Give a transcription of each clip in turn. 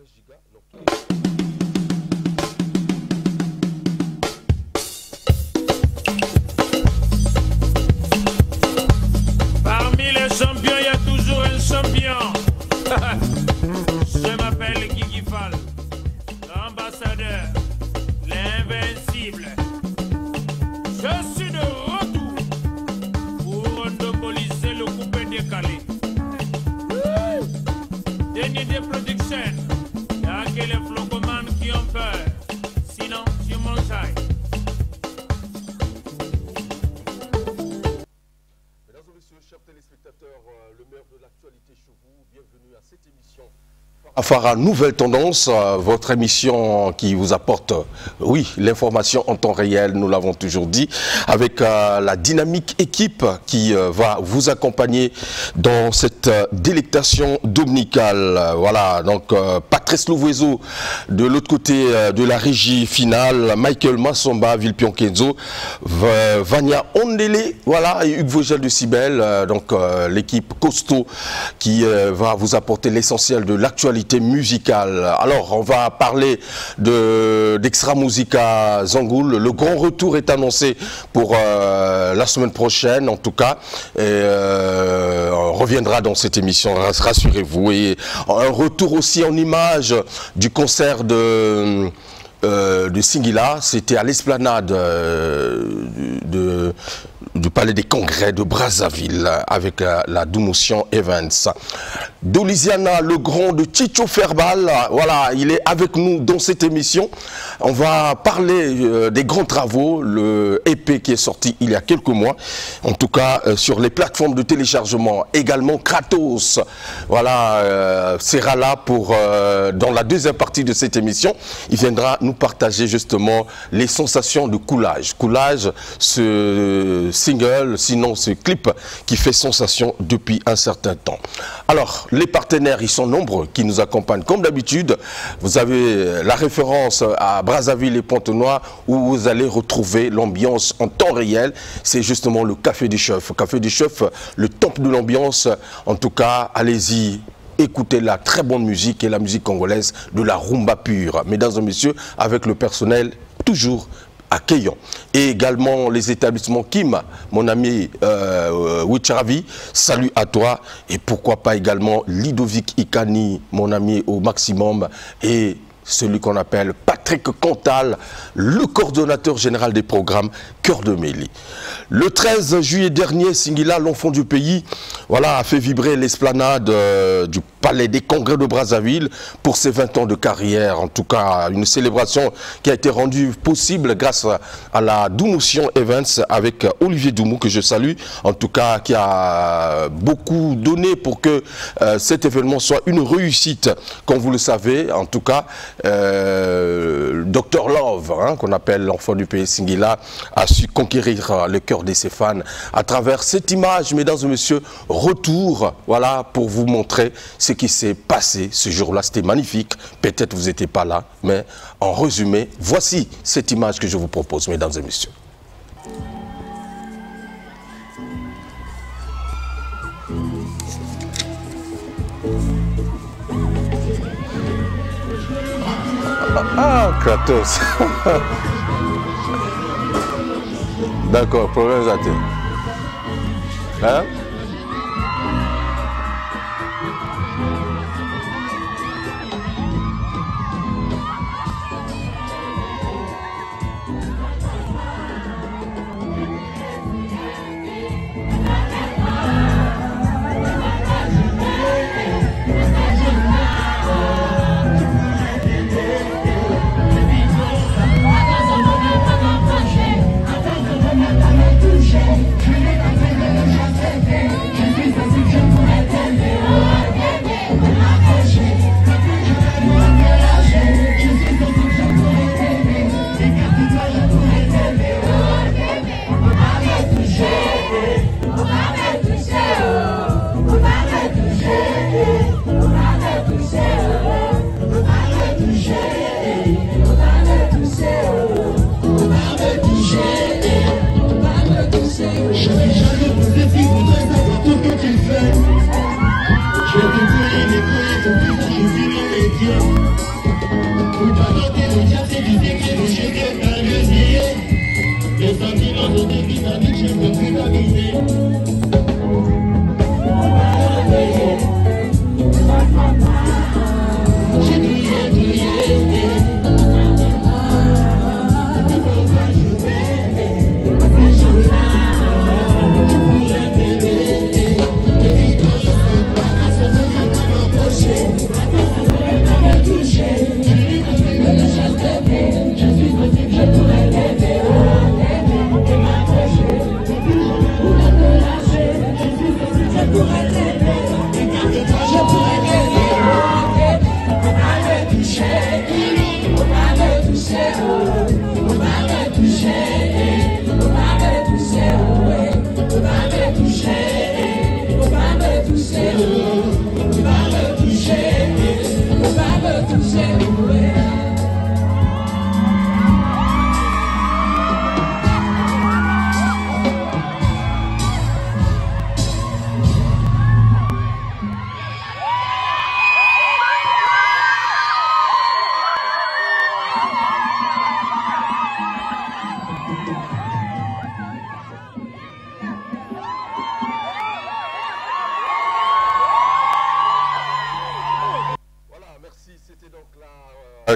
giga. Parmi les champions, il y a toujours un champion. Je m'appelle Guigui Fall, l'ambassadeur, l'invincible. Je suis de retour pour monopoliser le coupé décalé. Dernier des productions, il y a que les flocomanes qui ont peur. Sinon, tu mangeailles. Mesdames et messieurs, chers téléspectateurs, le maire de l'actualité chez vous, bienvenue à cette émission. Farah Nouvelle Tendance, votre émission qui vous apporte, oui, l'information en temps réel, nous l'avons toujours dit, avec la dynamique équipe qui va vous accompagner dans cette délectation dominicale. Voilà, donc Patrice Louvezo de l'autre côté de la régie finale, Michael Massomba, Vilpion Kenzo, Vania Ondele, voilà, et Hugues Vogel de Cybèle, donc l'équipe costaud qui va vous apporter l'essentiel de l'actualité musicale. Alors, on va parler d'Extra Musica Zangoul. Le grand retour est annoncé pour la semaine prochaine, en tout cas. Et, on reviendra dans cette émission, rassurez-vous. Et un retour aussi en image du concert de Singila, c'était à l'esplanade du Palais des Congrès de Brazzaville avec la Doumotion Evans. Dolisiana, le grand de Chicho Ferbal, voilà, il est avec nous dans cette émission. On va parler des grands travaux, le EP qui est sorti il y a quelques mois, en tout cas sur les plateformes de téléchargement. Également Kratos, voilà, sera là pour, dans la deuxième partie de cette émission, il viendra nous partager justement les sensations de Coulage. Coulage, ce single, sinon ce clip qui fait sensation depuis un certain temps. Alors, les partenaires, ils sont nombreux qui nous accompagnent. Comme d'habitude, vous avez la référence à Brazzaville et Pointe-Noire où vous allez retrouver l'ambiance en temps réel. C'est justement le Café du Chef. Café du Chef, le temple de l'ambiance. En tout cas, allez-y. Écoutez la très bonne musique et la musique congolaise de la rumba pure. Mesdames et messieurs, avec le personnel toujours accueillant. Et également les établissements Kim, mon ami Wicharavi, salut à toi. Et pourquoi pas également Lidovic Ikani, mon ami au maximum. Et celui qu'on appelle Patrick Cantal, le coordonnateur général des programmes Cœur de Mélie. Le 13 juillet dernier, Singila, l'enfant du pays, voilà, a fait vibrer l'esplanade du Palais des Congrès de Brazzaville pour ses 20 ans de carrière. En tout cas, une célébration qui a été rendue possible grâce à la Doumotion Evans avec Olivier Doumou, que je salue, en tout cas, qui a beaucoup donné pour que cet événement soit une réussite. Comme vous le savez, en tout cas, Dr Love, hein, qu'on appelle l'enfant du pays Singila, a su conquérir le cœur de ses fans à travers cette image, mesdames et messieurs, retour, voilà, pour vous montrer ce qui s'est passé ce jour-là. C'était magnifique, peut-être vous n'étiez pas là, mais en résumé, voici cette image que je vous propose, mesdames et messieurs. Ah, Kratos. D'accord, problème à terre. Hein? Touché,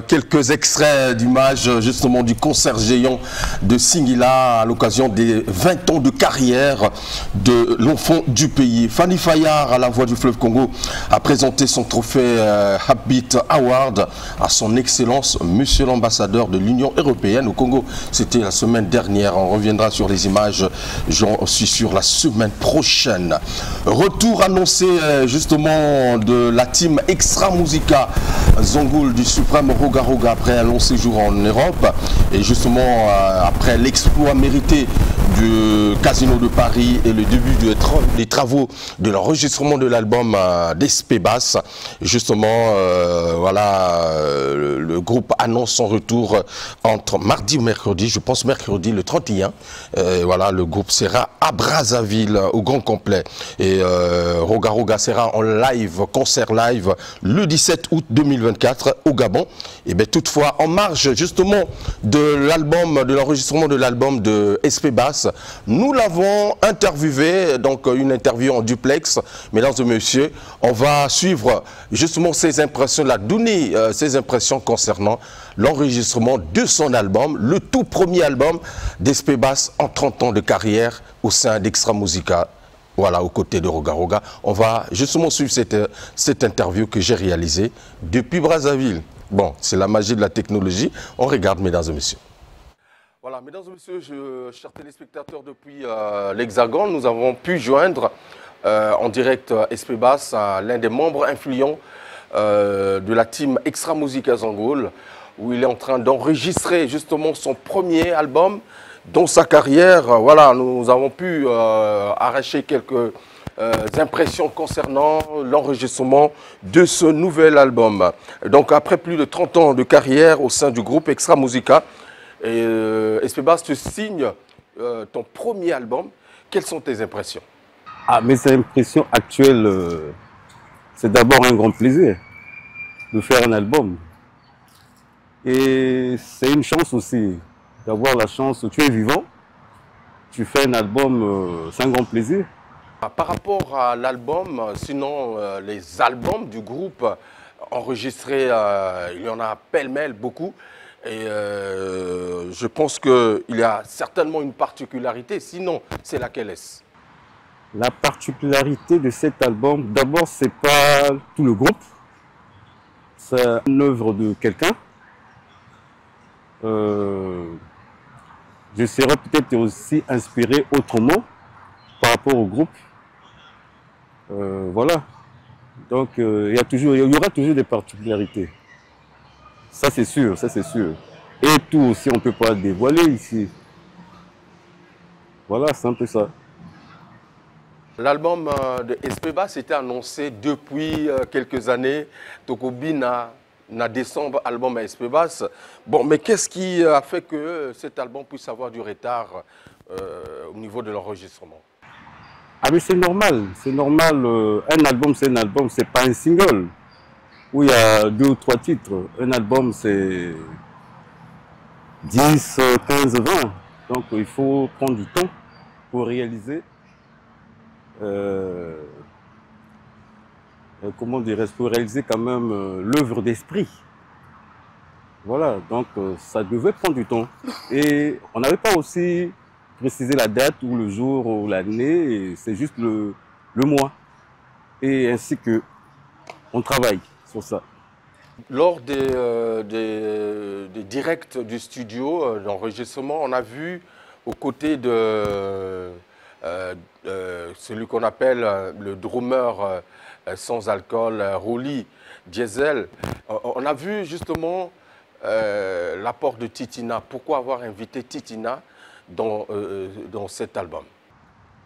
Quelques extraits d'images justement du concert géant de Singila à l'occasion des 20 ans de carrière de l'enfant du pays. Fanny Fayard, à la Voix du Fleuve Congo, a présenté son trophée Habit Award à son excellence Monsieur l'ambassadeur de l'Union européenne au Congo. C'était la semaine dernière. On reviendra sur les images, j'en suis sûr, la semaine prochaine. Retour annoncé justement de la team Extra Musica Zongoul du Suprême Roga Roga après un long séjour en Europe et justement après l'exploit mérité du Casino de Paris et le début des travaux de l'enregistrement de l'album d'Espé Basse. Justement, voilà, le groupe annonce son retour entre mardi ou mercredi, je pense mercredi le 31. Voilà, le groupe sera à Brazzaville au grand complet et Roga Roga sera en live, concert live le 17 août 2024 au Gabon. Et bien toutefois, en marge justement de l'album, de l'enregistrement de l'album de Espé Basse, nous l'avons interviewé, donc une interview en duplex. Mesdames et messieurs, on va suivre justement ses impressions, la donner ses impressions concernant l'enregistrement de son album, le tout premier album d'Espé Basse en 30 ans de carrière au sein d'Extra Musica. Voilà, aux côtés de Roga Roga. On va justement suivre cette interview que j'ai réalisée depuis Brazzaville. Bon, c'est la magie de la technologie. On regarde, mesdames et messieurs. Voilà, mesdames et messieurs, chers téléspectateurs, depuis l'Hexagone, nous avons pu joindre en direct Espé Basse, l'un des membres influents de la team Extra Musica Zongoul, où il est en train d'enregistrer justement son premier album dans sa carrière. Voilà, nous avons pu arracher quelques impressions concernant l'enregistrement de ce nouvel album. Donc après plus de 30 ans de carrière au sein du groupe Extra Musica, Espé Basse, tu signes ton premier album. Quelles sont tes impressions? Mes impressions actuelles, c'est d'abord un grand plaisir de faire un album. Et c'est une chance aussi d'avoir la chance, tu es vivant, tu fais un album, c'est un grand plaisir. Par rapport à l'album, sinon les albums du groupe enregistrés, il y en a pêle-mêle beaucoup. Et je pense qu'il y a certainement une particularité, sinon c'est laquelle est-ce? La particularité de cet album, d'abord c'est pas tout le groupe, c'est une œuvre de quelqu'un. Je serai peut-être aussi inspiré autrement par rapport au groupe. Voilà. Donc il y aura toujours des particularités. Ça c'est sûr, ça c'est sûr. Et tout aussi on ne peut pas dévoiler ici. Voilà, c'est un peu ça. L'album de Espé Basse était annoncé depuis quelques années. Tokobi na décembre, album à Espé Basse. Bon, mais qu'est-ce qui a fait que cet album puisse avoir du retard au niveau de l'enregistrement? Ah mais c'est normal, c'est normal. Un album, c'est un album, c'est pas un single. où il y a 2 ou 3 titres. Un album, c'est 10, 15, 20. Donc il faut prendre du temps pour réaliser, comment dirais-je, pour réaliser quand même l'œuvre d'esprit. Voilà, donc ça devait prendre du temps. Et on n'avait pas aussi précisé la date ou le jour ou l'année, c'est juste le mois. Et ainsi que on travaille sur ça. Lors des directs du studio d'enregistrement, on a vu aux côtés de celui qu'on appelle le drummer sans alcool, Rolly Diesel, on a vu justement l'apport de Titina. Pourquoi avoir invité Titina dans cet album?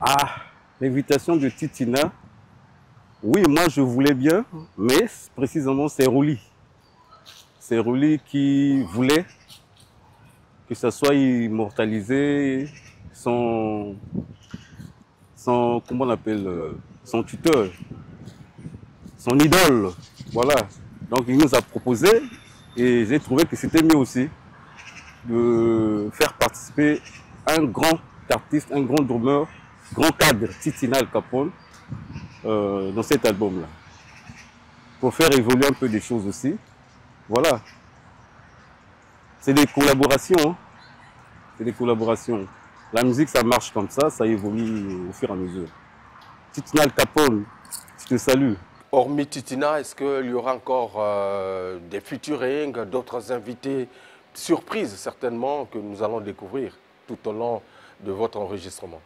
Ah, l'invitation de Titina, oui, moi je voulais bien, mais précisément c'est Rolly. C'est Rolly qui voulait que ça soit immortalisé, comment on appelle, son tuteur, son idole, voilà. Donc il nous a proposé et j'ai trouvé que c'était mieux aussi de faire participer un grand artiste, un grand drummer, grand cadre, Titina Al Capone, dans cet album-là. Pour faire évoluer un peu des choses aussi. Voilà. C'est des collaborations. Hein. C'est des collaborations. La musique, ça marche comme ça évolue au fur et à mesure. Titina Al Capone, je te salue. Hormis Titina, est-ce qu'il y aura encore des featuring, d'autres invités surprises certainement que nous allons découvrir tout au long de votre enregistrement?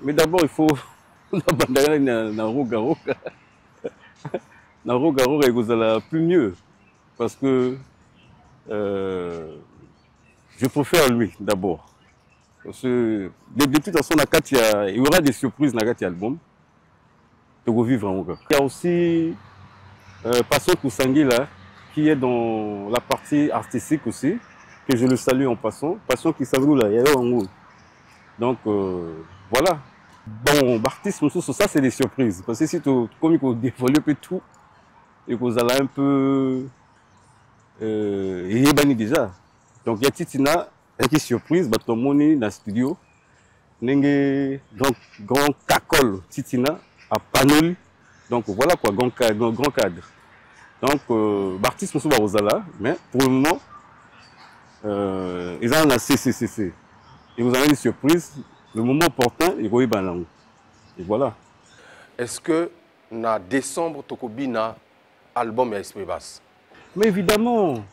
Mais d'abord, il faut Naroga et plus mieux parce que je préfère lui d'abord. Parce que de toute façon, il y aura des surprises dans l'album. Il y a aussi Passion Kousangui là, qui est dans la partie artistique aussi, que je le salue en passant. Passion Kousangui là, il y a un donc voilà. Bon, l'artiste, ça c'est des surprises. Parce que si tu développes tout, et que vous allez un peu déjà. Donc il y a Titina, qui surprise, bah, ton money dans le studio. Donc grand cacole Titina à Panol. Donc voilà quoi, grand cadre. Donc l'artiste mais pour le moment, ils ont un CCCC. Et vous avez une surprise, le moment opportun, et voilà. Est-ce que en décembre, Tokobina, album et SP Bass? Mais évidemment,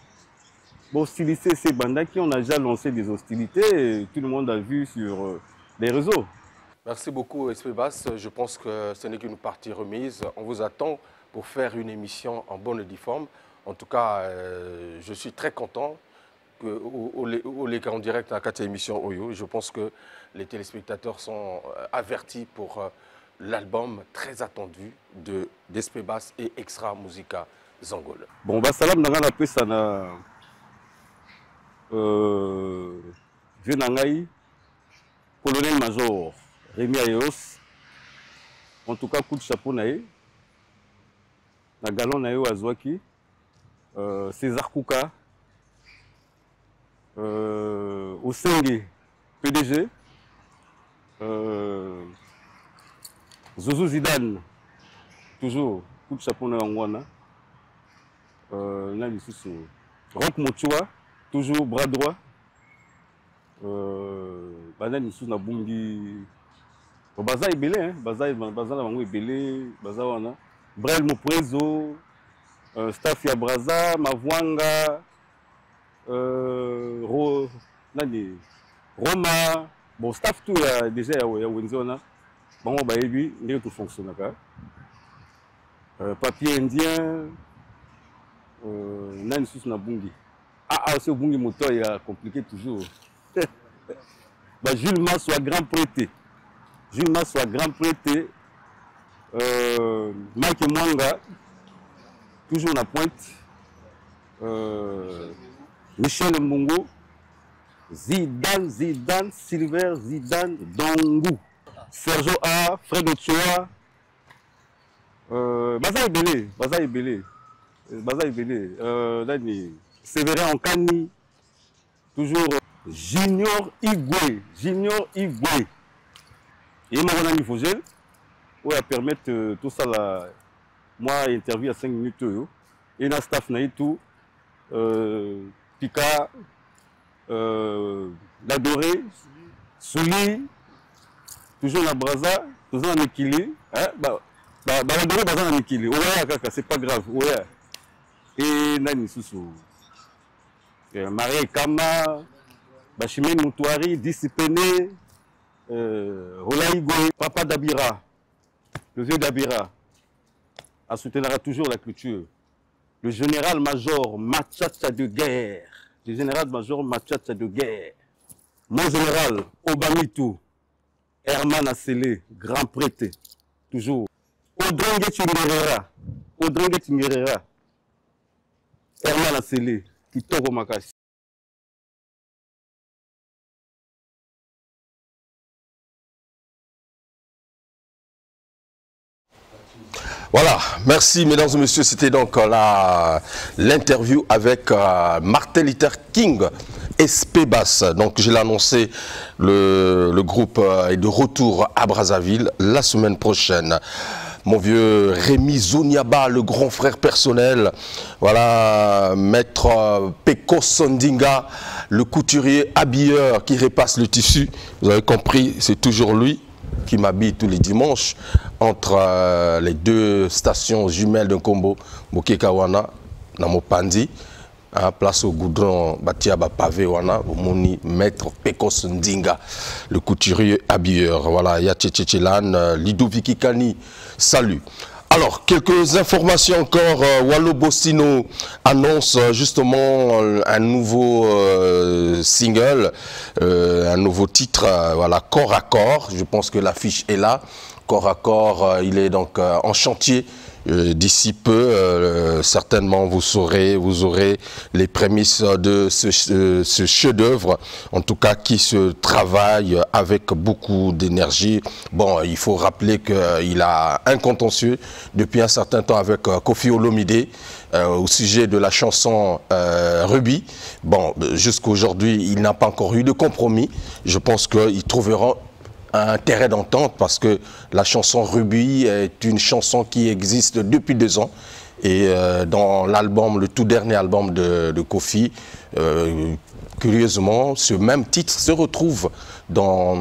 hostilité, c'est Bandaki, on a déjà lancé des hostilités, tout le monde a vu sur les réseaux. Merci beaucoup SP Bass, je pense que ce n'est qu'une partie remise. On vous attend pour faire une émission en bonne et due forme. En tout cas, je suis très content en direct à 4 émissions Oyo. Je pense que les téléspectateurs sont avertis pour l'album très attendu d'SP Bass et Extra Musica Zangol. Bon, bah salam nangana pesana vieux nangai colonel major Rémi Ayos. En tout cas, coup de chapeau nae na galon nae azwaki César Kouka Osenge PDG Zouzou Zidane toujours coup de chapeau na ngwana Rock Mochua toujours bras droit banani sous na bungi baza ebele hein baza na bango ebele baza wana Brel Moprezo staff ya Braza Mavwanga Roma bon staff tout ya déjà ya Wenzona bango bayebi ndenge tout fonctionnaka papier indien nani sous na bungi c'est bungi moteur il a compliqué toujours. Bah, Jules Mas soit grand prêté. Jules Mas soit grand prêté. Mike Mwanga, toujours la pointe. Michel Mbongo. Zidane, Silver, Zidane, Dongou. Sergio A, Fred Ochoa. Baza Ebele. Baza Ibele, Dani, Sévérin Ankani, toujours Junior Igwe. Et mon ami Fogel, où elle permet tout ça là, moi interview à 5 minutes. Et dans staff na tout, Pika, Ladoré, Souli, toujours la Braza, toujours en équilibre. Ladoré Braza en équilibre. Ouais, c'est pas grave. Ouais. Et Nani Soussou. Marie Kama, Bachimène Moutouari, Discipliné, Rolaïgo, Papa Dabira, le vieux Dabira, a soutenir toujours la culture. Le général-major Machacha de guerre. Le général-major Machacha de guerre. Mon général Obamitou, Herman Assele, grand prêtre, toujours. Odrengue Tingerera, Herman Assele, Kitoko Makasi. Voilà, merci mesdames et messieurs, c'était donc l'interview avec Martin Luther King SP-Bass. Donc je l'ai annoncé, le groupe est de retour à Brazzaville la semaine prochaine. Mon vieux Rémi Zoniaba, le grand frère personnel, voilà, maître Peko Sondinga, le couturier habilleur qui repasse le tissu, vous avez compris, c'est toujours lui qui m'habille tous les dimanches entre les deux stations jumelles de Kombo, Mokekawana, Namopandi, place au goudron, Batiaba Pavé, Wana, Moni, maître Pekos Ndinga, le couturier habilleur. Voilà, Yatchétchélan, Lidoviki Kani, salut. Alors, quelques informations encore. Wallo Bostino annonce justement un nouveau single, un nouveau titre, voilà, Corps à Corps. Je pense que l'affiche est là. Corps à Corps, il est donc en chantier. D'ici peu, certainement vous aurez les prémices de ce chef-d'œuvre, en tout cas qui se travaille avec beaucoup d'énergie. Bon, il faut rappeler qu'il a un contentieux depuis un certain temps avec Koffi Olomide au sujet de la chanson Ruby. Bon, jusqu'à aujourd'hui, il n'a pas encore eu de compromis. Je pense qu'ils trouveront un terrain d'entente parce que la chanson Ruby est une chanson qui existe depuis 2 ans et dans l'album, le tout dernier album de Koffi, curieusement, ce même titre se retrouve dans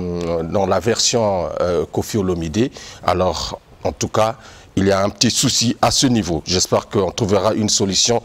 la version Koffi Olomide. Alors, en tout cas, il y a un petit souci à ce niveau. J'espère qu'on trouvera une solution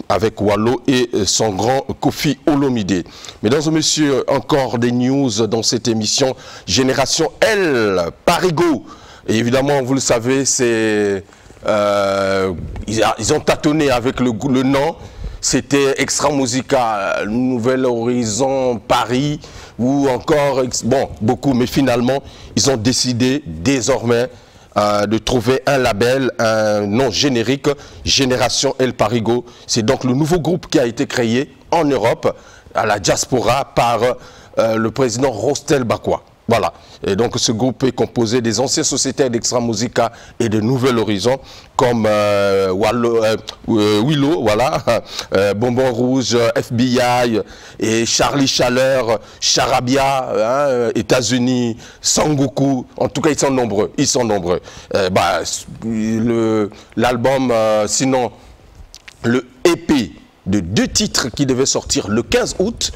avec Wallo et son grand Koffi Olomide. Mesdames et messieurs, encore des news dans cette émission Génération L, Parigo. Et évidemment, vous le savez, c'est ils ont tâtonné avec le nom. C'était Extra Musica, Nouvel Horizon, Paris, ou encore, bon, beaucoup, mais finalement, ils ont décidé désormais de trouver un label, un nom générique, Génération El Parigo. C'est donc le nouveau groupe qui a été créé en Europe, à la diaspora, par le président Rostel Bakwa. Voilà. Et donc ce groupe est composé des anciens sociétaires d'Extra Musica et de Nouvel Horizon, comme Willow, voilà, Bonbon Rouge, FBI, et Charlie Chaleur, Charabia, hein, États-Unis, Sangoku. En tout cas, ils sont nombreux. Ils sont nombreux. L'album, sinon, le EP de 2 titres qui devait sortir le 15 août,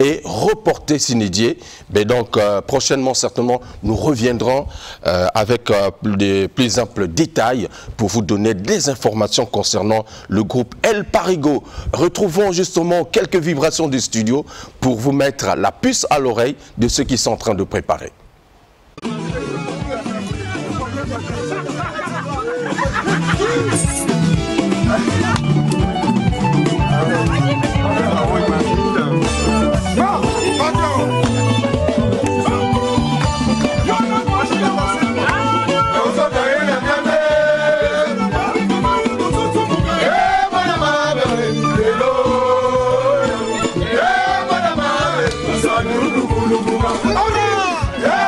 et reporté s'inédier. Mais donc prochainement certainement nous reviendrons avec des plus amples détails pour vous donner des informations concernant le groupe El Parigo. Retrouvons justement quelques vibrations du studio pour vous mettre la puce à l'oreille de ceux qui sont en train de préparer. Yeah!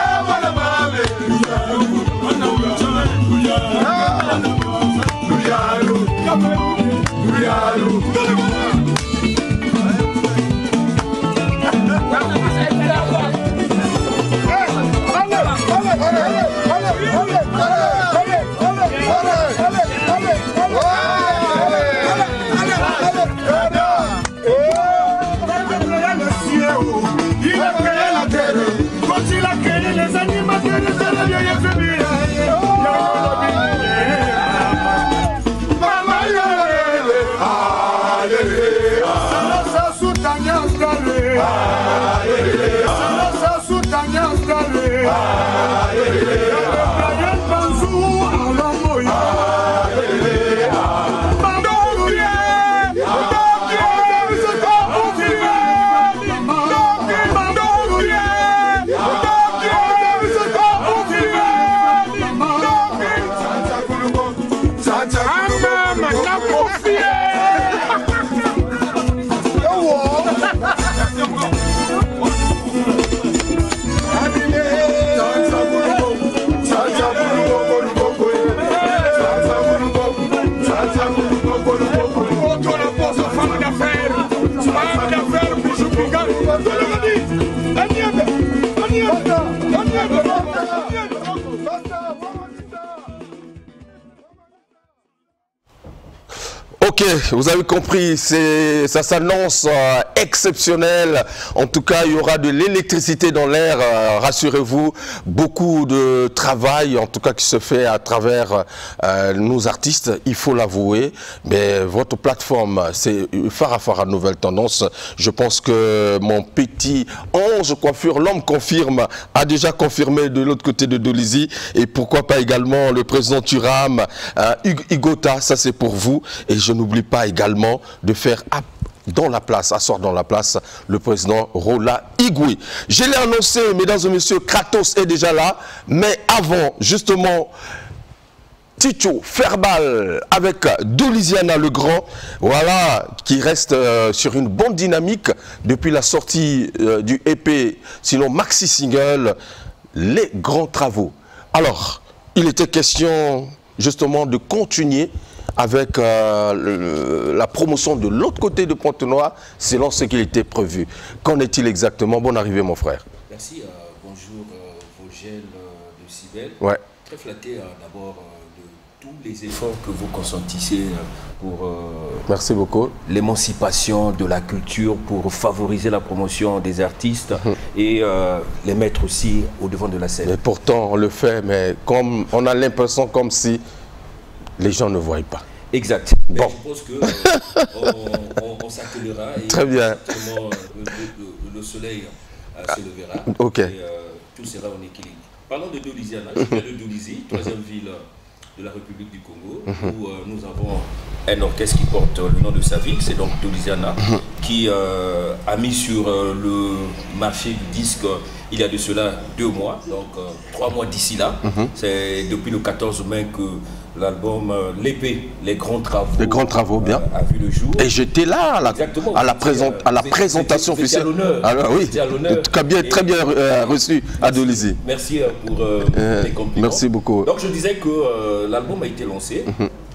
Ok, vous avez compris, ça s'annonce exceptionnel. En tout cas, il y aura de l'électricité dans l'air, rassurez-vous. Beaucoup de travail, en tout cas, qui se fait à travers nos artistes, il faut l'avouer. Mais votre plateforme, c'est Farafara Nouvelle Tendance. Je pense que mon petit ange coiffure, l'homme confirme, a déjà confirmé de l'autre côté de Dolisie. Et pourquoi pas également le président Thuram, Igota, ça c'est pour vous. Et je n'oublie pas également de faire dans la place, asseoir dans la place, le président Rolla Igui. Je l'ai annoncé, mesdames et messieurs, Kratos est déjà là. Mais avant, justement, Tchitcho Ferbal avec Dolisiana le Grand, voilà, qui reste sur une bonne dynamique depuis la sortie du EP, sinon maxi single, Les Grands Travaux. Alors, il était question justement de continuer avec la promotion de l'autre côté de Pointe-Noire, selon ce qui était prévu. Qu'en est-il exactement? Bonne arrivée, mon frère. Merci, bonjour Vogel de Cybèle. Ouais. Très flatté d'abord de tous les efforts que vous consentissez pour merci beaucoup. L'émancipation de la culture, pour favoriser la promotion des artistes et les mettre aussi au devant de la scène. Mais pourtant, on le fait, mais comme on a l'impression comme si les gens ne voient pas. Exact. Bon. Mais je pense qu'on s'accueillera et très bien. Le soleil se levera. Ok. Et tout sera en équilibre. Parlons de Dolisiana. Je viens de Dolisie, troisième ville de la République du Congo, où nous avons un orchestre qui porte le nom de sa ville, c'est donc Dolisiana, qui a mis sur le marché du disque il y a de cela 2 mois, donc 3 mois d'ici là. C'est depuis le 14 mai que l'album, l'épée, Les Grands Travaux. Les Grands Travaux, bien. A vu le jour. Et j'étais là à la présentation officielle. Alors oui, en tout cas très bien reçu à Dolisie. Merci pour les compliments. Merci beaucoup. Donc je disais que l'album a été lancé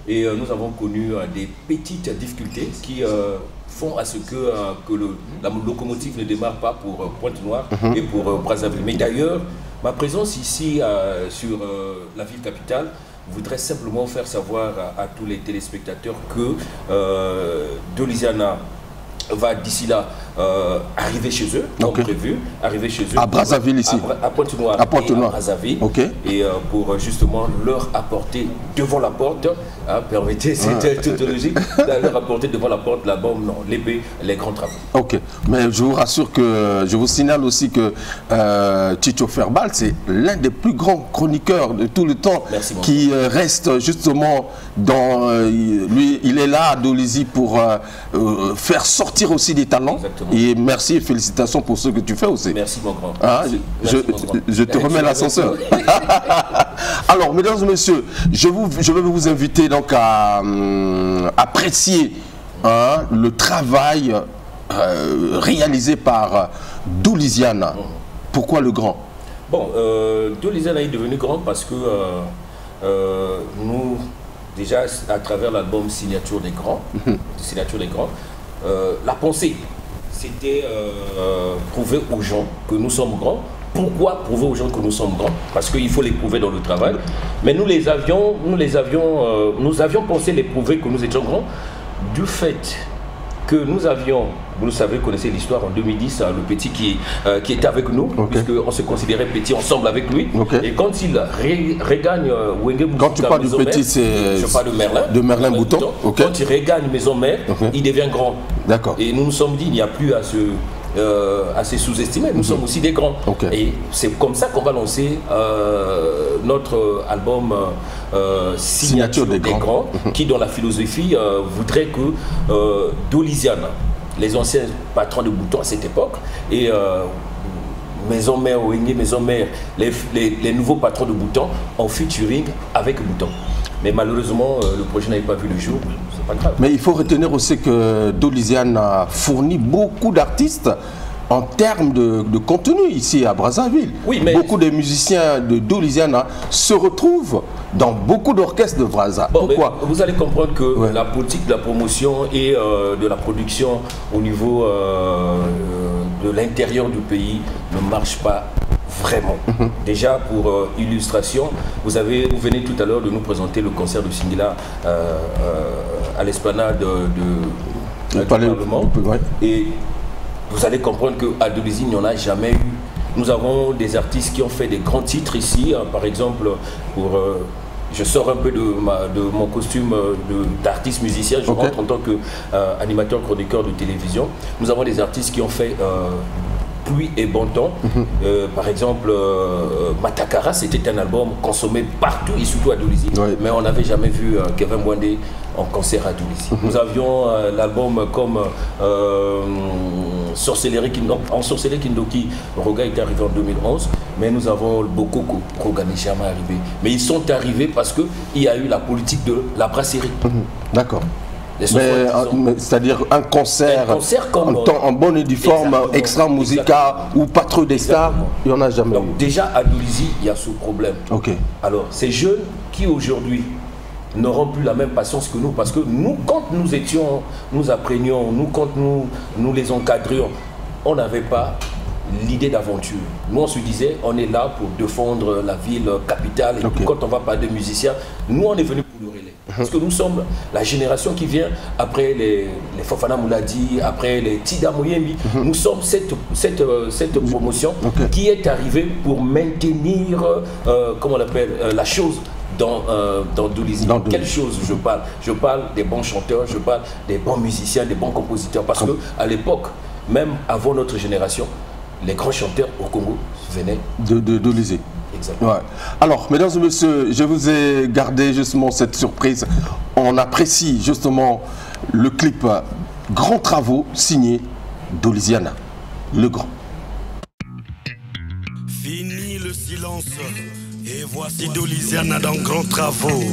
et nous avons connu des petites difficultés qui font à ce que la locomotive ne démarre pas pour Pointe-Noire et pour Brazzaville. Mais d'ailleurs, ma présence ici sur la ville capitale voudrait simplement faire savoir à tous les téléspectateurs que Dolisiana va d'ici là arriver chez eux, comme prévu, arriver chez eux. À Brazzaville ici. À Pointe-Noire. À Pointe-Noire. Brazzaville. Ok. Et pour justement leur apporter devant la porte, permettez cette tautologie, leur apporter devant la porte l'album, non, l'épée, Les Grands Travaux. Ok. Mais je vous rassure que, je vous signale aussi que Tchitcho Ferbal, c'est l'un des plus grands chroniqueurs de tout le temps. Merci, qui reste justement dans... lui, il est là à Dolisie pour faire sortir aussi des talents. Exactement. Et merci et félicitations pour ce que tu fais aussi. Merci mon grand. Hein, merci, je te remets l'ascenseur. Alors, mesdames et messieurs, je vais vous inviter donc à apprécier le travail réalisé par Dolisiana. Pourquoi le grand? Bon, Dolisiana est devenu grand parce que nous déjà à travers l'album Signature des Grands, la pensée, c'était prouver aux gens que nous sommes grands. Pourquoi prouver aux gens que nous sommes grands? Parce qu'il faut les prouver dans le travail. Mais nous avions pensé les prouver que nous étions grands du fait que nous avions, vous le savez, connaissez l'histoire en 2010, le petit qui était avec nous, puisqu'on se considérait petit ensemble avec lui. Et quand il regagne Wenge Bouton, quand tu parles du petit, c'est... Je parle de Merlin. De Merlin Bouton. Quand il regagne Maison Mère, il devient grand. D'accord. Et nous nous sommes dit, il n'y a plus à se sous-estimer, nous sommes aussi des grands. Et c'est comme ça qu'on va lancer notre album Signature des Grands, qui dans la philosophie voudrait que Doliziana, les anciens patrons de Bouton à cette époque, et Maison Mère, Wenge Maison Mère, les nouveaux patrons de Bouton en featuring avec Bouton. Mais malheureusement, le projet n'avait pas vu le jour, c'est pas grave. Mais il faut retenir aussi que Doliziana a fourni beaucoup d'artistes en termes de contenu ici à Brazzaville. Oui, mais beaucoup de musiciens de Doliziana se retrouvent dans beaucoup d'orchestres de Brazza. Pourquoi? Vous allez comprendre que la politique de la promotion et de la production au niveau de l'intérieur du pays ne marche pas vraiment. Déjà, pour illustration, vous venez tout à l'heure de nous présenter le concert de Singila à l'esplanade du Parlement. Et vous allez comprendre qu'à Dolizy, il n'y en a jamais eu. Nous avons des artistes qui ont fait des grands titres ici. Par exemple, je sors un peu de mon costume d'artiste musicien, je rentre en tant qu'animateur chroniqueur de télévision. Nous avons des artistes qui ont fait Pluie et Bon Temps. Par exemple, Matakara, c'était un album consommé partout et surtout à Dolizy. Mais on n'avait jamais vu Kevin Mwande en concert à Dolizy. Nous avions l'album comme Sorcellerie Kindoki, Roga était arrivé en 2011, mais nous avons beaucoup Roga n'est jamais arrivé. Mais ils sont arrivés parce qu'il y a eu la politique de la brasserie. D'accord. C'est-à-dire un concert en bonne et due forme, extra musica ou patron des stars, il n'y en a jamais eu. Déjà à Dolizy, il y a ce problème. Alors, ces jeunes qui aujourd'hui n'auront plus la même patience que nous, parce que nous, quand nous apprenions, quand nous les encadrions, on n'avait pas l'idée d'aventure. Nous, on se disait, on est là pour défendre la ville capitale. Et quand on va parler de musiciens, nous, on est venus pour le relais. Parce que nous sommes la génération qui vient après les Fofana Mouladi, après les Tida Moyembi. Nous sommes cette promotion qui est arrivée pour maintenir, comment on appelle, la chose dans Dolizy. Quelle chose je parle? Je parle des bons chanteurs, je parle des bons musiciens, des bons compositeurs. Parce qu'à l'époque, même avant notre génération, les grands chanteurs au Congo venaient de Dolizy. Exactement. Alors, mesdames et messieurs, je vous ai gardé justement cette surprise. On apprécie justement le clip Grands Travaux signé Doliziana, le grand. Fini le silence et voici Doliziana dans Grands Travaux.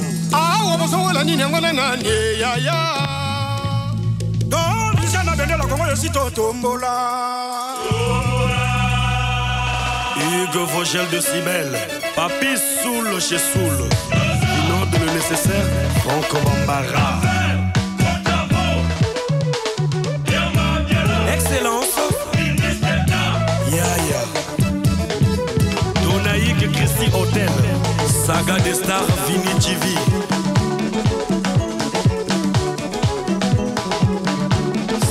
Hugues Vogel de Cimel, Papi Soul chez Soul, inonde le nécessaire, Franco Bambara. Excellence, Yaya, Donaïque Christy Hotel, Saga des Stars, Vini TV.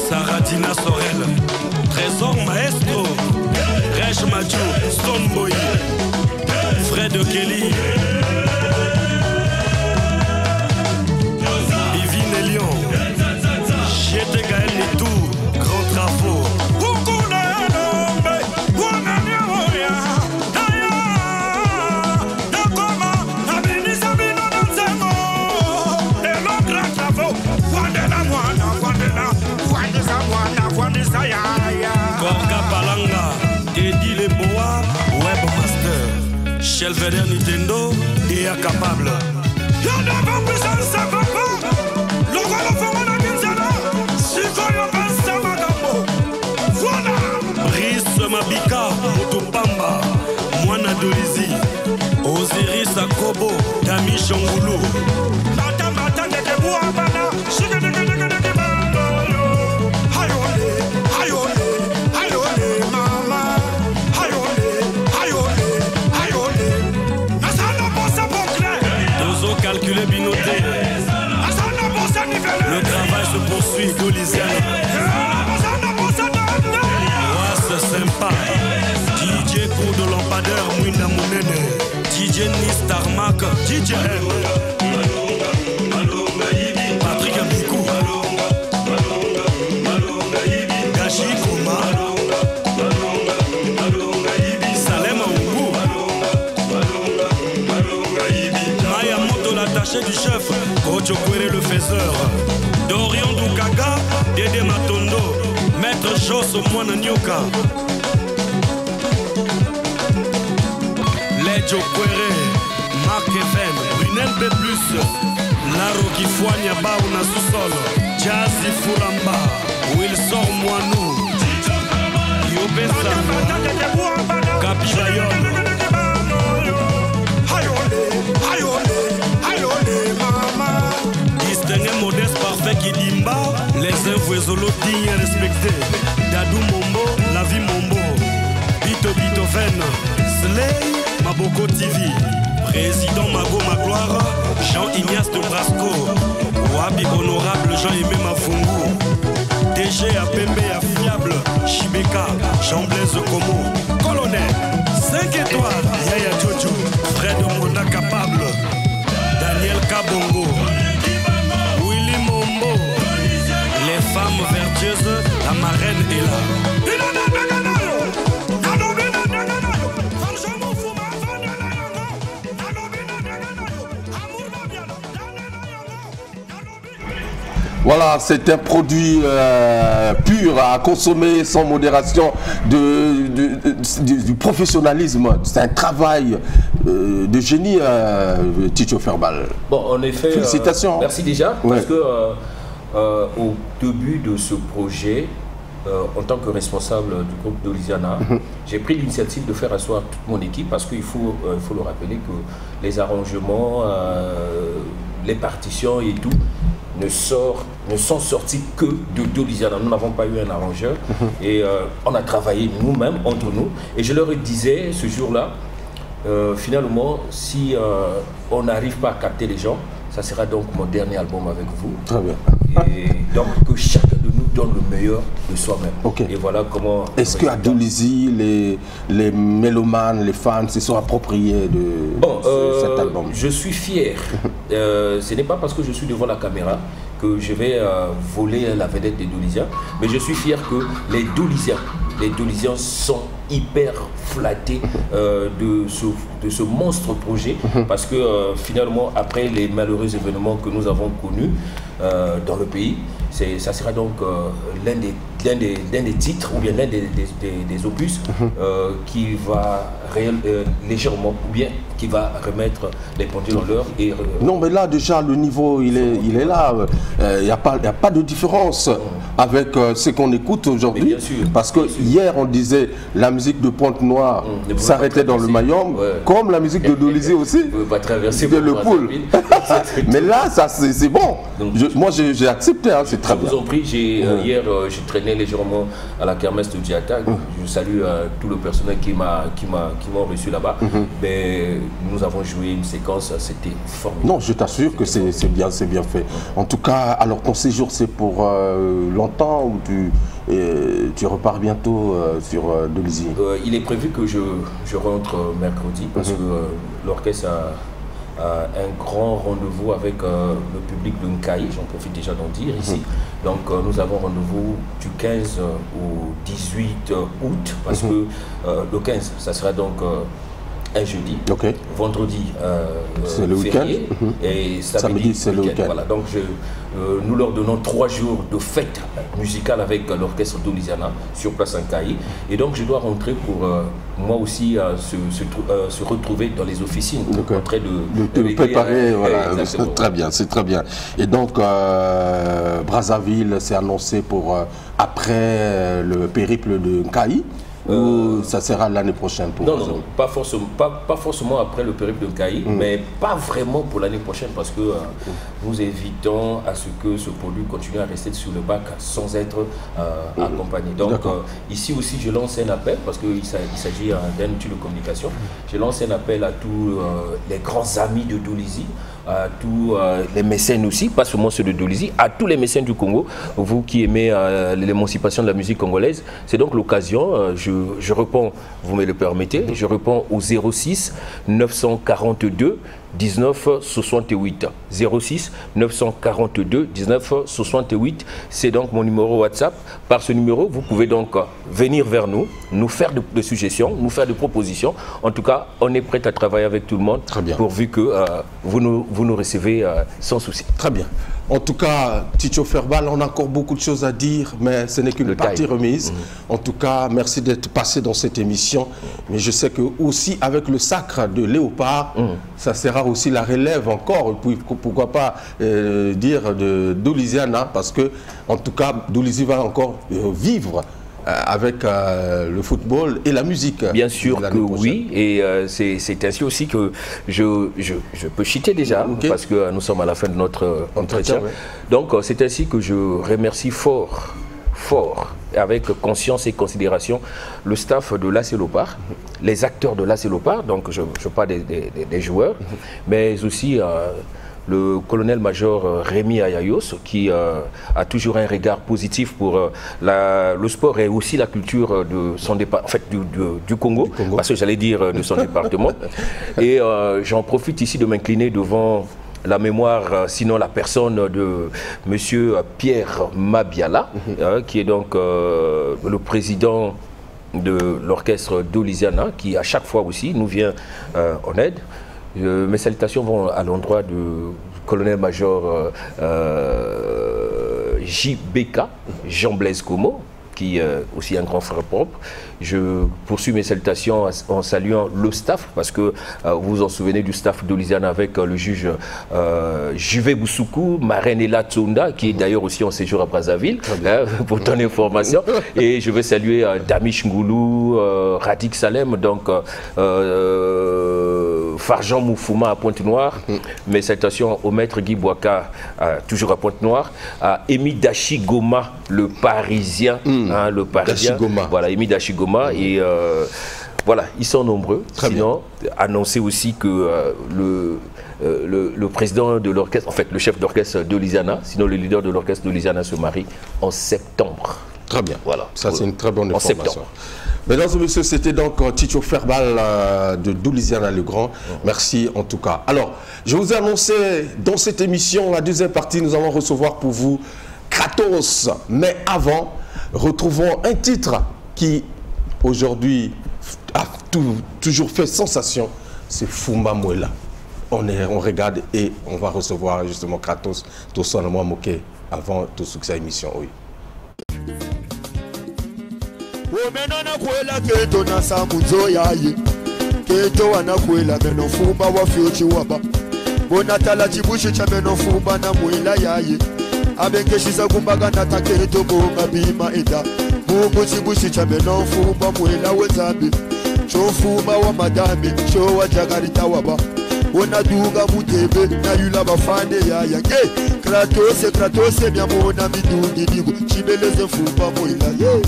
Saradina Sorel, Trésor Maestro, Rech Macho, Stoneboy, Fred Kelly, Yvine Lyon, Chete Gaël Netou, Grands Travaux. Gorga Palanga, Teddy Leboa, Webmaster, Shelveder Nintendo, et incapable. Brice Mabika, Mutupamba, Mwana Dolizy, Osiris Akobo, Dami Shangulu. Doliziana. Ouais, c'est sympa. DJ Cour de Lampadaire, Mouina Mounene. DJ Nis Tarmac, DJ M. Patrick Abikou. Gachi Koma. Salem Aougou. Maya Moto, l'attaché du chef. Kocho Kwere le faiseur. Dorian Doukaga, Dédé Matondo. Maître Joss Moine Nyoka. Ledjo Kwere, Marc Even, Brunel B+, Laro Kifoanya Baouna sous-sol, Jazzy Fouramba, Wilson Moinou, Yobé Sano, Kapi Bayonne. Distingué modeste parfait Kidimba, les Zolo dignes et respectés, Dadou Mombo, La Vie Mombo, Bito Bitoven, Slay, Maboko TV, Président Mago Magloire, Jean-Ignace de Brasco, Wabi Honorable Jean-Aimé Mafungu, DG Apembe Fiable, Chibeka, Jean-Blaise Como, Colonel, 5 étoiles, Yaya Jojo, Fred Mona Capable, Daniel Kabongo, Willy Mombo, les femmes vertueuses, la marraine est là. Voilà, c'est un produit pur à consommer sans modération, du professionnalisme. C'est un travail de génie, Tchitcho Ferbal. Bon, en effet, félicitations. Merci déjà, Ouais. parce que au début de ce projet, en tant que responsable du groupe Doliziana, j'ai pris l'initiative de faire asseoir toute mon équipe, parce qu'il faut le rappeler que les arrangements, les partitions et tout, ne sont sortis que de Doliziana. Nous n'avons pas eu un arrangeur et on a travaillé nous-mêmes, entre nous. Et je leur disais ce jour-là, finalement, si on n'arrive pas à capter les gens, ça sera donc mon dernier album avec vous. Très bien. Et donc que chacun de nous donne le meilleur de soi-même. Okay. Et voilà comment... Est-ce qu'à Dolizy, les mélomanes, les fans se sont appropriés de cet album? Je suis fier. Ce n'est pas parce que je suis devant la caméra que je vais voler la vedette des Doliziens, mais je suis fier que les Doliziens sont hyper flattés de ce monstre projet, parce que finalement, après les malheureux événements que nous avons connus dans le pays, ça sera donc l'un des titres ou bien l'un des opus qui va légèrement, ou bien qui va remettre les pendules en l'heure. Non, mais là déjà le niveau il est là. Il n'y a pas de différence avec ce qu'on écoute aujourd'hui. Parce que hier on disait la musique de Pointe-Noire s'arrêtait dans le Mayombe, comme la musique de Dolizy aussi. Va traverser le poule. Mais là, ça c'est bon. Moi j'ai accepté, hein, c'est très bien. Je vous en prie, hier j'ai traîné légèrement à la kermesse de Diata. Je salue tout le personnel qui m'ont reçu là-bas. Mais nous avons joué une séquence, c'était formidable. Non, je t'assure que c'est bien fait. En tout cas, alors ton séjour c'est pour longtemps ou tu repars bientôt sur Dolizy? Il est prévu que je rentre mercredi parce que l'orchestre a un grand rendez-vous avec le public de Nkaï, j'en profite déjà d'en dire ici. Donc nous avons rendez-vous du 15 au 18 août, parce que le 15, ça sera donc un jeudi, vendredi c'est le week-end, et samedi c'est le week-end. Voilà, donc nous leur donnons 3 jours de fête musicale avec l'orchestre Doliziana sur place Nkaï. Et donc je dois rentrer pour moi aussi se retrouver dans les officines en train de préparer. Voilà, très bien, c'est très bien. Et donc Brazzaville s'est annoncé pour après le périple de Nkaï. Ou ça sera l'année prochaine pour Non, pas forcément après le périple de Nkaï, mais pas vraiment pour l'année prochaine, parce que nous évitons à ce que ce produit continue à rester sur le bac sans être accompagné. Donc ici aussi je lance un appel, parce qu'il s'agit d'un outil de communication. Je lance un appel à tous les grands amis de Dolizy à tous les mécènes aussi, pas seulement ceux de Dolisie, à tous les mécènes du Congo, vous qui aimez l'émancipation de la musique congolaise. C'est donc l'occasion, je réponds, vous me le permettez, je réponds au 06 942 19 68 06 942 19 68. C'est donc mon numéro WhatsApp. Par ce numéro, vous pouvez donc venir vers nous faire des suggestions, nous faire des propositions. En tout cas, on est prêt à travailler avec tout le monde. Très bien. Pourvu que vous nous recevez sans souci. Très bien. En tout cas, Tchitcho Ferbal, on a encore beaucoup de choses à dire, mais ce n'est qu'une partie remise. En tout cas, merci d'être passé dans cette émission. Mais je sais que aussi avec le sacre de Léopard, ça sera aussi la relève encore. Et puis, pourquoi pas dire de Doliziana, parce que en tout cas, Dolisie va encore vivre avec le football et la musique. Bien sûr que oui, et c'est ainsi aussi que je peux chiter déjà, parce que nous sommes à la fin de notre entretien. Donc c'est ainsi que je remercie fort, avec conscience et considération, le staff de l'AS Léopard, les acteurs de l'AS Léopard, donc je parle des joueurs, mais aussi le colonel-major Rémi Ayayos, qui a toujours un regard positif pour le sport et aussi la culture de son départ, en fait, du Congo, parce que j'allais dire de son département. Et j'en profite ici de m'incliner devant la mémoire, sinon la personne de monsieur Pierre Mabiala, qui est donc le président de l'orchestre Doliziana, qui à chaque fois aussi nous vient en aide. Mes salutations vont à l'endroit du colonel-major JBK, Jean-Blaise Como, qui est aussi un grand frère propre. Je poursuis mes salutations en saluant le staff, parce que vous vous en souvenez du staff Doliziana avec le juge Juvé Boussoukou, Marenela Tsonda, qui est d'ailleurs aussi en séjour à Brazzaville, pour ton information. Et je veux saluer Damish Ngoulou, Radik Salem, donc Farjan Moufouma à Pointe-Noire. Mes salutations au maître Guy Boaka, toujours à Pointe-Noire, à Emi Dachigoma, le Parisien, le Parisien. Voilà, Emi Dachigoma. Et voilà, ils sont nombreux. Sinon, annoncer aussi que le président de l'orchestre, en fait le chef d'orchestre Doliziana, sinon le leader de l'orchestre Doliziana se marie en septembre. Très bien. Voilà. Ça, c'est une très bonne information. En septembre. Mesdames et messieurs, c'était donc Tchitcho Ferbal de Doliziana le Grand. Merci en tout cas. Alors, je vous ai annoncé dans cette émission, la deuxième partie, nous allons recevoir pour vous Kratos. Mais avant, retrouvons un titre qui aujourd'hui a toujours fait sensation, c'est Fumba Mwela. On regarde et on va recevoir justement Kratos, tout ça, moi moqué avant tout succès émission. Oui. Omenona kwela keto na samuzo yaye keto wana kwela meno fumba wa fyochi waba bonatala chibushi cha meno fumba na mwela yaye abengeshiza kumbaga na taketo bonga bima eda mungu chibushi cha meno fumba mwela wezabi cho fumba wa madame cho wa jagarita waba ona duga mutebe na yula bafande yaya ke kratose mya mona midundi digo chibeleze fumba mwela ye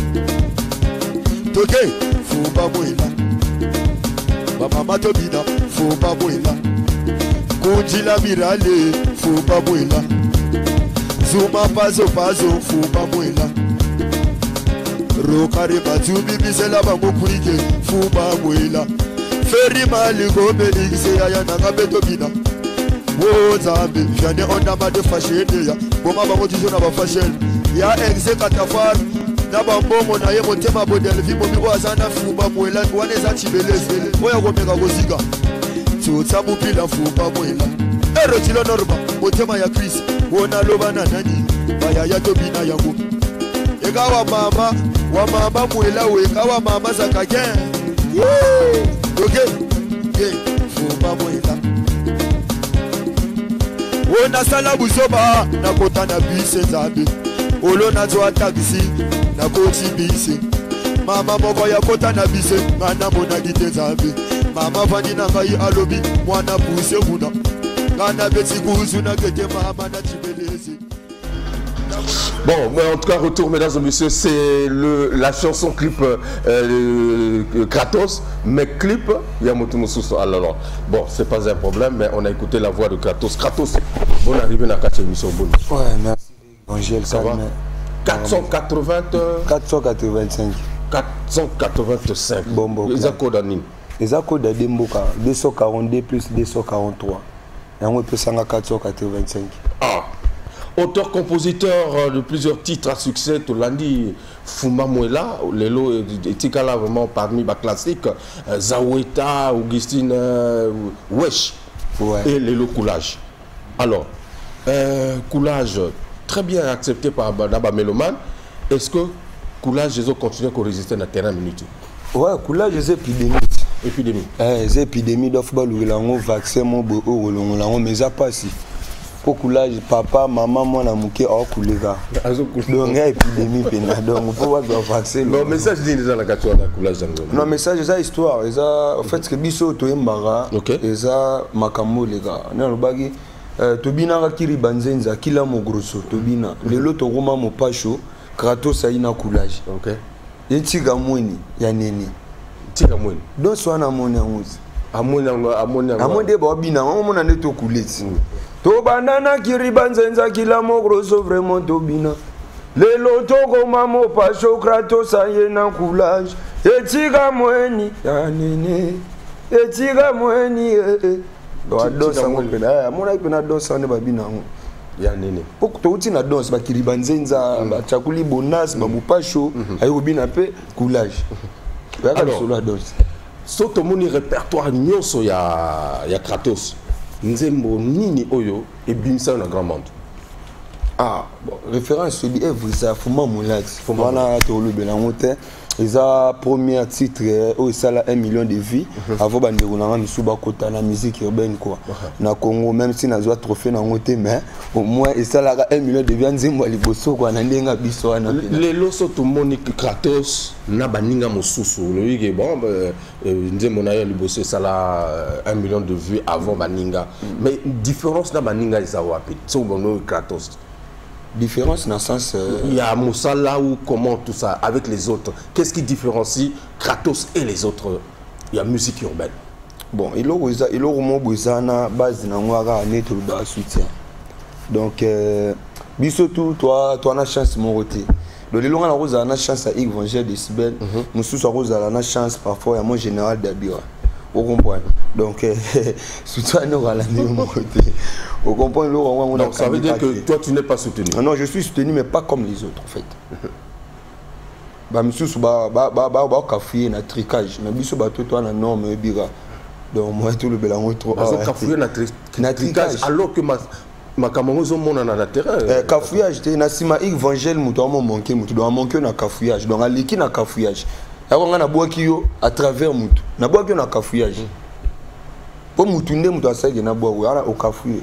toke Fumba Mwela Mama Tobina Fumba Mwela Kunjila Mirale Fumba Mwela Zuma Pazo Fumba Mwela Rokare Matsubi Bisela Bamukurike Fumba Mwela Ferry Mali Gombe Ligse Yaya Nangabe Tobina Wozambi Jane Ondama de Fashion ya Boma Bamotizona Ba Fashion Ya Exe Katafar Nabambomo na ye motema bodel vimo mi wazana Fumba Mwela wane za chibeleze oya gomeka goziga tsotsa mupila Fumba Mwela ero tilo norma motema ya Chris wona loba na nani baya ya Tobina yango ekawa wa mama Mwela we kawa mama zakagen okay Fumba Mwela wona sala busoba na kota na bise zabe olo na zo taxi na koti bise mama moko ya kota na bise ngana mona gite zambe mama vandi na ngai alobi mwana puse kuna ngana beti kuzu na kete mama na chibelezi Bon, mais en tout cas, retour, mesdames et messieurs, c'est la chanson clip Kratos, mais clip Yamotumoussou. Alors, bon, c'est pas un problème, mais on a écouté la voix de Kratos. Kratos, bonne arrivée dans la 4e émission. Ouais, merci. Angèle, ça va 480 485. 485. Bon, les accords d'anime. Les accords d'Ademboka, 242 plus 243. Et on peut 485. Ah, auteur-compositeur de plusieurs titres à succès, tout l'a dit, Fuma Mouela, Lelo est vraiment parmi les classiques, Zaweta, Augustine Wesh, ouais. Et Lelo Coulage. Alors, Coulage, très bien accepté par Naba Meloman. Est-ce que Coulage, ils ont continué à résister dans le terrain minute? Ouais, Coulage, c'est épidémie. Épidémie. C'est épidémie d'offre le vaccin, mais ça passe. Pour Coulage, papa, maman, moi, on a mouké hors coulega. Donc, il y a épidémie, donc, on peut voir le vaccin. Non, mais ça, je dis déjà la question de Coulage. Non, mais ça, c'est ça histoire. En fait, ce que Bisso, tu es mbara, et ça, Makamo, les gars. Non, le bagui, Tobina, Kiri Banzenza, Kila Mogrosso, Tobina, le loto Roma, mon pacho, Kratos, Aïna Coulage. Ok. Et Tiga Mouni, Yaneni. Tiga Mouni. Donc, soit Amoni Amouzi. Amoni de Bobina, on a netto coulé. Tobanana Kiri Banzenza, Kila Mogrosso, vraiment Tobina. Le loto Roma, mon pacho, Kratos, Aïna Coulage. Et Tiga Mouni, Yaneni. Et Tiga Mouni, Dosa Mopena, Mona Pena Dosa, Nebabina. Yanene. Pour que tu aies une danse, Kiri Banzenza, Tchakuli Bonas, Babupacho, Ayobina Pe, Coulage. Alors, Soto Moni répertoire Nyonso ya Kratos. Nzembo Nini Oyo et Bimsa dans grand monde. Ah, bon, référence sur l'œuvre, ça Fuma Moulax. Fuma Théolo Belangote. Ils ont premier titre où ça a 1 million de vies. Avant Banderouna, Misuba Kota, la musique urbaine quoi. Na Congo, même si na zoa trophée na ngote, mais au moins et ça a 1 million de vies. Nzembo Liboso quoi, Nandenga Biso na. Les loso to Monique Kratos, na baninga mosusu. Le wiki bon, Nzembo na Liboso ça a 1 million de vues avant baninga. Mais différence na baninga isawapi. So bono Kratos. Différence dans le sens... Il y a Moussala ou comment tout ça, avec les autres. Qu'est-ce qui différencie Kratos et les autres? Il y a musique urbaine. Bon, il y a une base de soutien. Donc, surtout, toi, tu as une chance de monter. Donc, il y a une chance à Yves Vangel de Sibel. Nous avons une chance parfois à mon général d'Abira. Vous comprenez? Donc, soutien à la côté. Vous comprenez? Donc, ça veut dire que toi, tu n'es pas soutenu? Non, je suis soutenu, mais pas comme les autres, en fait. Monsieur, cafouiller na tricage. Mais monsieur, toi, na norme bira. Donc, moi, tout le bélango trop. Cafouiller na tricage. Alors que ma camarade au monde na terrain. Cafouillage, tu na sima évangile, mouton manqué, mouton doit manquer na cafouillage. Donc, à l'équipe na cafouillage. Alors, on a bois qui à travers mouton. Na bois qui na cafouillage. Pour moutonner, mouton à ça, il y a bois au cafouiller.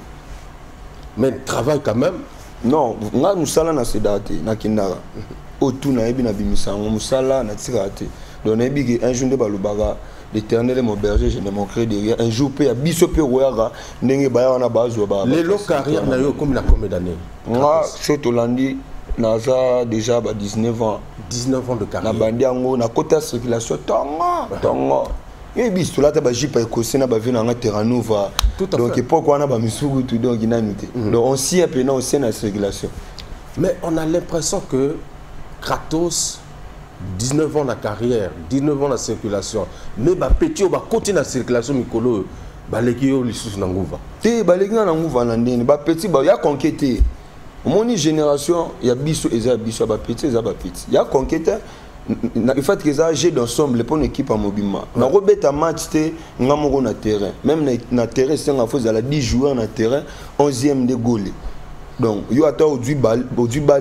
Mais travail quand même. Non, nous sommes dans cette date, na kindara. Autour na ebi na bimisa, nous sommes na tirate. Donc na ebi un jour de balubaga, l'Éternel est mon berger, je ne manquerai de rien. Un jour pe ya biso pe royara, ndenge baya na bazo ba. Les longues carrières na yo combien d'années? Moi, chez Tolandi, naza déjà 19 ans. 19 ans de carrière. Na bandi yango na côté circulation tonga. Et puis, tout là, tu as pas écossais, tu as vu dans un terrain nouveau. Donc, pourquoi on a pas mis sur tout donc il a noté. Donc, on s'y est pénal aussi dans la circulation. Mais on a l'impression que Kratos, 19 ans de carrière, 19 ans de circulation, mais petit, on va continuer la circulation, Mikolo, Balekio, l'issue dans Ngouva. Tu Balekio dans Ngouva, petit, il y a conquêté. Mon génération, il y a Bissou, il y a Bissou, petit, il y a petit. Il y a conquêté. Il faut que ça joue ensemble pour une équipe en mobilement. Na robeta match té ngamoro na terrain. Même na terrain c'est nga faut ala 10 joueurs na terrain, 11e de goal. Donc yo ata au du bal,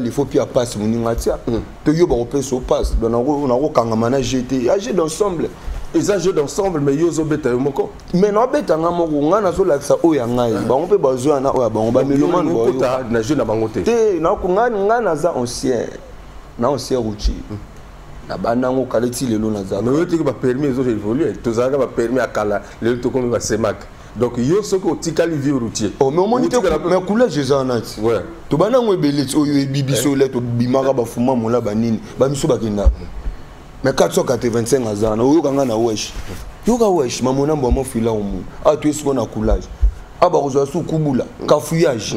il faut puis passe moninga tia. To yo ba repé so passe. Donc na ro kanga mana jeté, a jouer ensemble. Ils jouent ensemble mais yo zo beta yo moko. Mais na beta ngamoro nga na zo la ça o ya ngai. Ba on peut ba jouer na o ya ba on ba meloman bo yo. Na jeu na bangote. Té na ko nga na za ancien. Na ancien routier. Banango kaleti lelo na za. Mais tu as permis aux autres d'évoluer. Tu as permis à Kala, le to comme va semak. Donc yo ce que tikali vie routier. Oh mais au moins mais coulage les en a. Ouais. To bana ngo belé o bibiso let to bimara ba fuma mola banini. Ba miso ba kenda. Mais 485 azana o kanga na wesh. Yo ka wesh mamona mbo fila o mu. Ah tu es ce qu'on a coulage. Ah bah vous avez sous kubula, cafouillage.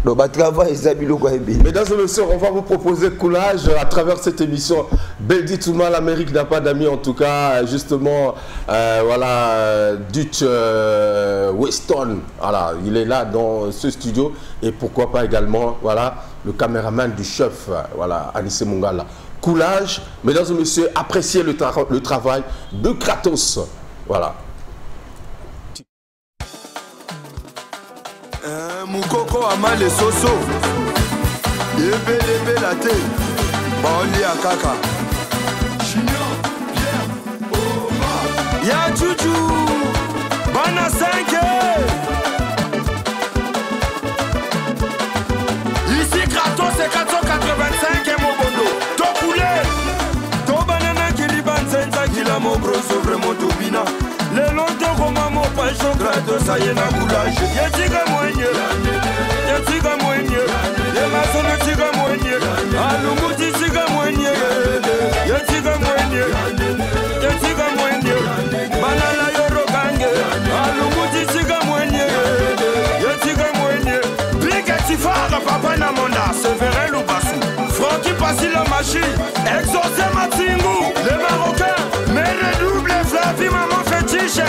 Donc bah travail Zabilo quoi. Mesdames et messieurs, on va vous proposer coulage à travers cette émission. Beldi Touma, l'Amérique n'a pas d'amis en tout cas. Justement, voilà, Dutch Weston, voilà, il est là dans ce studio et pourquoi pas également, voilà, le caméraman du chef, voilà, Anissé Mungala. Coulage, mesdames et messieurs, appréciez le travail de Kratos, voilà. Moukoko Amal et Soso Ebe la te Baoli Akaka Junior Pierre Omar Ya Juju Bana 5 Ici Kratos c'est 485 et Mobondo Topoulé Tobanana Kiliban Senza Kila Mogro c'est vraiment Tobina les longs de Romamo Pacho Kratos ça y est na coulage Yetiga Moigné Yetiga Moigné Yemasono Tiga Moigné Alumuti Tiga Moigné Yetiga Moigné Yetiga Moigné Banala Yoro Gange Alumuti Tiga Moigné Yetiga Moigné Big Etifara Papa Namonda Severin Loubassou Francky Passi la machine Exorcé Matingu les Marocains mais redouble Flavi Maman Fétiche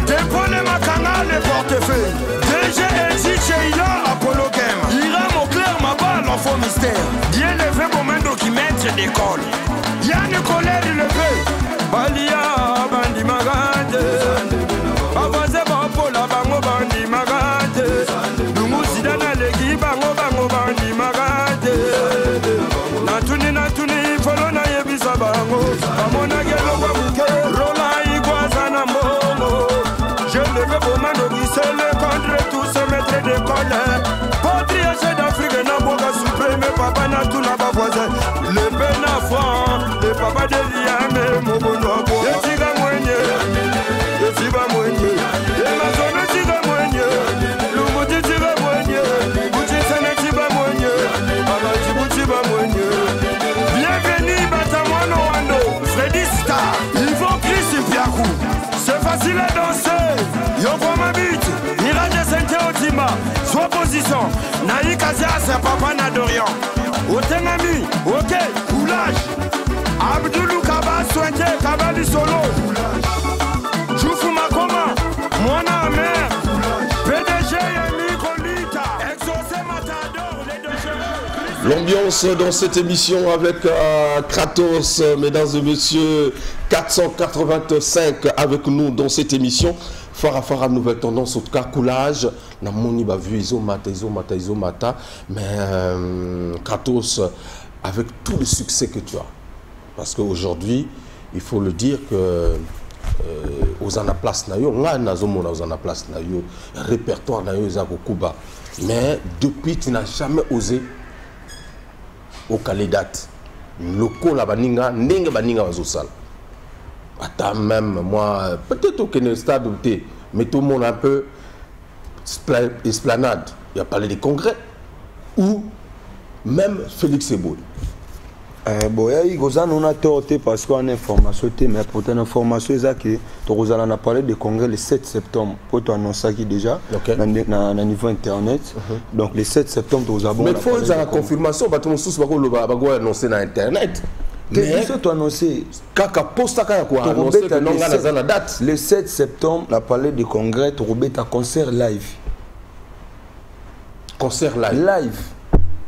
Dépône Makanga les portefeuilles DG Edith Ila Apollo Game Ira Moclair Maba l'enfant mystère bien levé moment documètre d'école Yann Colère levé Balia Bandi Magade Avancé Bapola Bango Bandi Magade Dungu Sidana Legi Bango Bango Bandi Magade Natuni Follow na Yebisa Bango Amona Gelo Wabuke Rola Iguazana Momo je ne veux pas m'endoguisser le contre tous ces maîtres d'école. Patriarche d'Afrique n'a pas suprême, papa n'a tout n'a pas voisin. Le Benafran, le papa de Liame, mon bon noir. Et Tiga Moigné, et Tiba Moigné, et ma zone Tiga Moigné, le Mouti Tiga Moigné, Mouti Sene Tiba Moigné, Baba Tiba Moigné. Bienvenue, Batamano Wando, Freddy Star, Yvon Chris Piakou. C'est facile à danser. Yo ma bite, Mirage Saint-Otima, soit position, Naï Kazia, c'est papa Nadorian. Otengami, ok, coulage. Abdoulou Kaba, Sointe, Kabali Solo. Choufou Makoma, Mona Amer, PDG Yami Kolita, Exaucé Matador, les deux cheveux. L'ambiance dans cette émission avec Kratos, mesdames et messieurs, 485 avec nous dans cette émission. Farafara nouvelle tendance, en tout cas coulage. Namoni ba vu Izomata, mais Kratos avec tout le succès que tu as. Parce qu'aujourd'hui, il faut le dire que aux anaplaces nayo, aux anaplaces nayo, répertoire nayo Kuba. Mais depuis, tu n'as jamais osé au Kalédate. Loko la baninga, nenge baninga wazosal. Attends, même moi, peut-être au Kenya stade où tu es, mais tout le monde un peu esplanade. Il y a parlé des congrès. Ou même Félix Eboul. Bon, il y a torté parce qu'on a information, mais pour une information, c'est que tu as parlé de congrès le 7 septembre. Pour t'annoncer déjà, à niveau internet. Donc le 7 septembre, tu as mais il faut la confirmation, tu as annoncé sur internet. Mais tu as annoncé. Kaka posta kaya quoi annoncer que non gana la date. Le 7 septembre, la parlé de congrès, tu as un concert live. Concert live.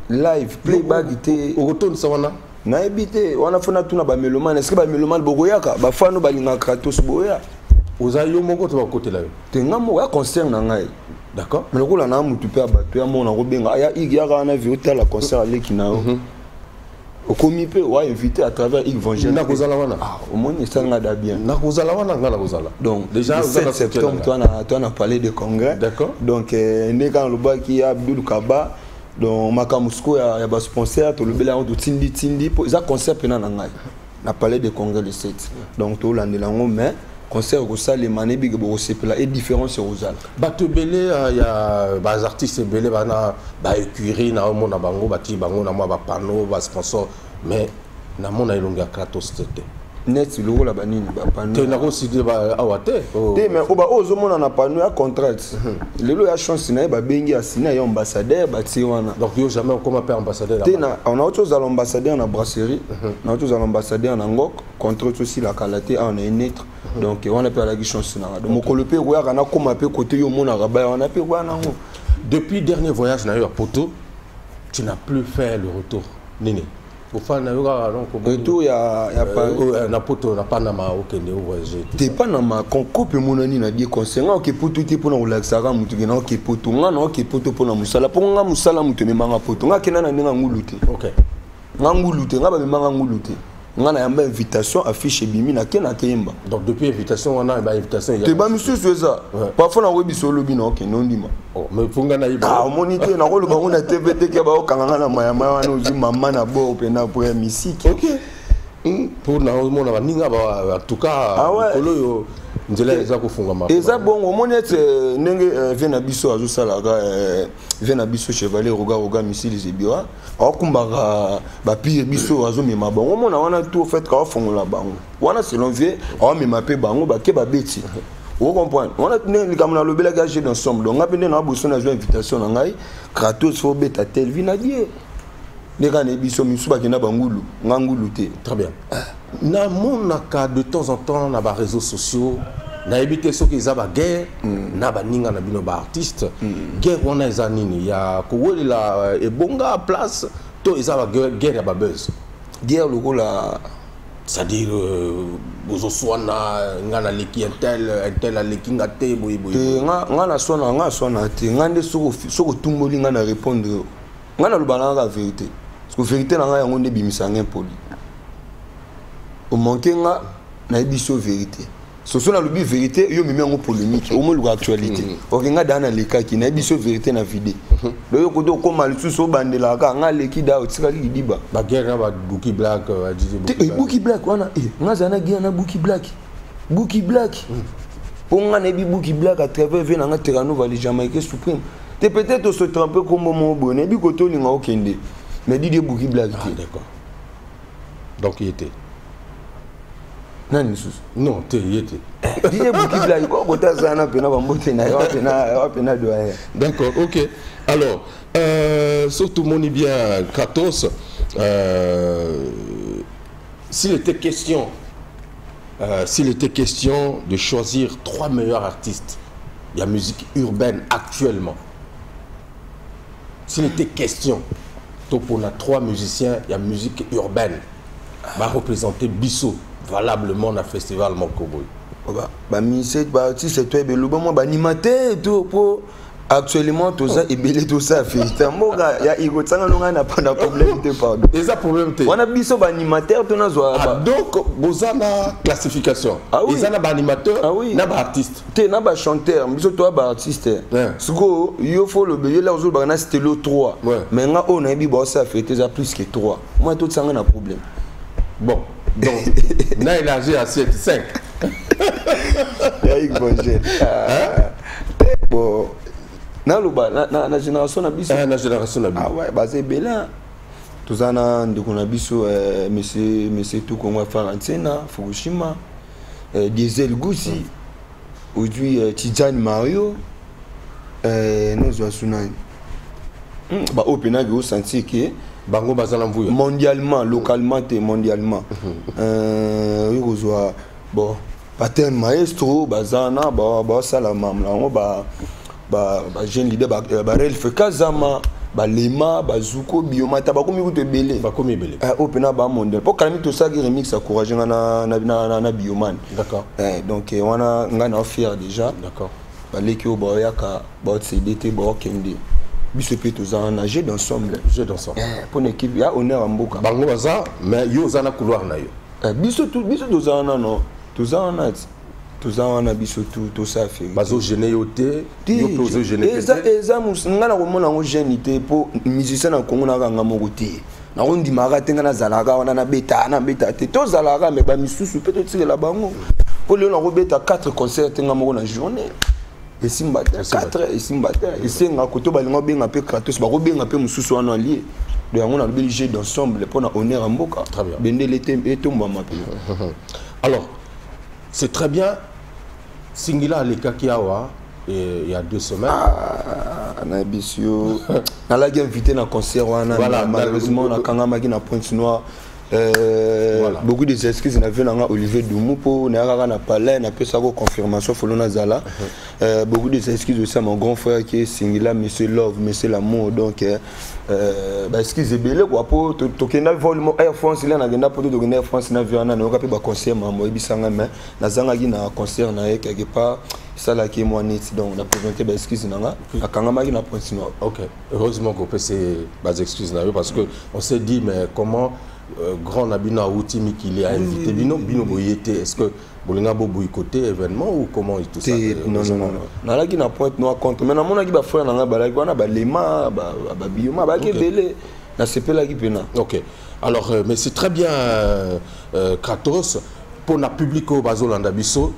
Live. Playback était. Au retour de Sawana. Na habité, on a fait tout na ba meloman, est-ce que ba meloman bogoyaka, ba fano ba linga Kratos boya. Ozayo moko to ba côté là. Tenga mo ya concert na ngai. D'accord. Mais le ko la na mutu pe abato ya mona robenga ya igia kana vu tel la concert à l'équina. Au comité, on a invité à travers Yves Vangel. Ah, au moins, il s'en a bien. Donc, déjà, le 7 septembre, tu as parlé de congrès. D'accord. Donc, quand le bas qui a Abdul Kaba, donc, Makamusko, il y a un sponsor, tu le bel de Tindi, il y a un concert pendant la on a parlé de congrès le 7. Donc, tu as mais concert au ça les mané big bo sepela et différent sur Rosal bato belé il y a des artistes belé bana ba écurie na mona bango bati bango na moi ba panneau ba sponsor mais na mona ilonga Kratos tete net le rôle ba nini ba panneau te na ko cité ba awate te mais oba ozo mona na panneau ya contract lelo ya chance na ba bengi asina ya ambassadeur ba ti wana donc yo jamais comme appel ambassadeur te na on a autre chose à l'ambassadeur na brasserie na autre chose à l'ambassadeur na ngok contre aussi la qualité on est net donc on appelle la chance na donc mokolo pe roya kana comme appel côté yo mona ba on appelle wana ngo depuis dernier voyage na yo à Poto tu n'as plus fait le retour nini retour il y a pas na Poto na Panama okende voyager t'es pas na ma concope monani na bien conseil nga ke Poto te pona relaxaka mutu ke na ke Poto nga na ke Poto pona musala po nga musala mutu me manga Poto nga kena na nga ngulute OK nga ngulute nga ba me manga ngulute nga na yamba invitation affiche bimi na kena kemba donc depuis invitation on a ba invitation te ba monsieur ça parfois na webi solo bi na OK non ndima oh mais funga na iba ah monité na rolo ba na TVT ke ba okanga na maya wana ozi mama na bo pena pour musique OK pour na mona ba ninga ba en tout cas kolo yo nzela eza kofunga ma eza bongo monete ndenge vena biso azo salaka vena biso chevalier roga missile zebira akumbaka ba pire biso azo mema bongo mona wana tout fait ka fongola bango wana selon vie a mema pe bango ba ke ba beti vous comprenez on a tenu comme na lobela ga jeu ensemble donc ngapende na boso na zo invitation na ngai Kratos fo beta tel vinadier nega ne biso misu ba kena bangulu ngangulu te très bien na monaka de temps en temps na ba réseaux sociaux na éviter ceux qui za ba guerre na ba ninga na bino ba artiste guerre wana eza nini ya ko la ebonga place to eza ba guerre ya ba buzz guerre lokola c'est-à-dire bozo swana ngana leki intel leki ngate boy nga na swana te ngande soko tumboli nga na répondre nga na lobana la vérité parce que vérité na nga yango nde bimisa ngempoli au manquer nga na ebiso vérité soso na lobi vérité yo mimi yango polémique au moins actualité ok nga dana lekaki na ebiso vérité na vidéo do yo kodo ko malisu so bandela ka nga leki da otikali lidiba ba guerre na ba Bookie Black Bookie Black wana nga zana guerre na Bookie Black pour nga na bi Bookie Black à travers vena nga Terrano va les Jamaïcains suprême te peut-être se tromper comme mon bonnet bi koto linga okende mais Didier Bookie Black d'accord donc il était non te yete Didier Bookie Black ko kota sana pena bambote na yo pena doya d'accord OK alors surtout moni bien Kratos s'il était question de choisir 3 meilleurs artistes de la musique urbaine actuellement, s'il était question pour 3 musiciens de la musique urbaine va représenter Bissot valablement dans le festival Mokoboy. Bah ministre bah artiste toi be loba moi ba animateur tout pour actuellement tout ça et belé tout ça fait moga ya iko tsanga longa na pas problème te pardon et ça problème te on a biso ba animateur to na zo donc bozana classification ils ana ba animateur na ba artiste te na ba chanteur biso toi ba artiste siko yo faut le beyo là zo ba na stylo 3 mais nga on a bi ba ça fait déjà plus que 3 moi tout tsanga na problème bon donc na élargi à 7 5 ya ik bonje bon na génération na biso na génération na biso ah ouais basé bela tozana ndeko na biso monsieur tout comme Farantina Fukushima Diesel Goussi aujourd'hui Tidjane Mario nous asuna ba opena go sentir que bango bazala mvuya mondialement localement et mondialement yozwa bon pattern maestro bazana ba salama mlango ba jeune leader ba Relf Kazama ba Lema ba Zuko Biomata ba komi kuto belé opena ba mondial pour kalmi to ça qui remix encourager na Bioman d'accord donc wana ngana fier déjà d'accord ba leki o ba yaka ba CDT ba kende biso pe to za na jeu d'ensemble pour une équipe ya honneur en mboka bango baza mais yo za na couloir na yo biso to za na no to za na tozana biso tout ça fait bazo gêner yoté yo poser gêner eza musanga na komona ngo gêner té pour musicien na Congo na kanga moko té na rondi marate ngana zalaka wana na beta té to zalaka mais ba misusu peut-être la bango Pour le Robert à 4 concerts dans la journée. Et si 4 et si et c'est un côté balingo bien un peu Kratos, ba robin un peu mususu en allié. De on a obligé d'ensemble pour honneur en Mboka. Très bien. Bende l'été et tout maman. Alors, c'est très bien. Singila Lekakiawa, il y a 2 semaines. Nabisio. On l'a invité dans un concert. Voilà, malheureusement, on a quand même à Pointe-Noire. Voilà. Beaucoup de excuses, on a vu Olivier Doumoupo, on a parlé, on a fait sa confirmation, beaucoup de excuses aussi à mon grand frère qui est Singila, Monsieur Love, Monsieur L'amour. Donc, excusez-moi, quoi, pour toquer Air France, il y a un peu de Air France, il y a un concert, il y a un concert, quelque part. Ça là qui est moi net, donc on a présenté des excuses à Kangamagi na Pointe-Noire. Ok, heureusement qu'on peut ces excuses parce que on s'est dit mais comment grand Nabina Outimi qu'il est invité Bino Boyete, est-ce que Bolinga bo boycotté événement ou comment tout ça? Non. Na la qui na Pointe-Noire contre mais na mona qui ba frère na ba la ba lema ba bioma ba kebele na CP la qui pena. Ok. Alors mais c'est très bien Kratos pour na public au Bazolanda Bisso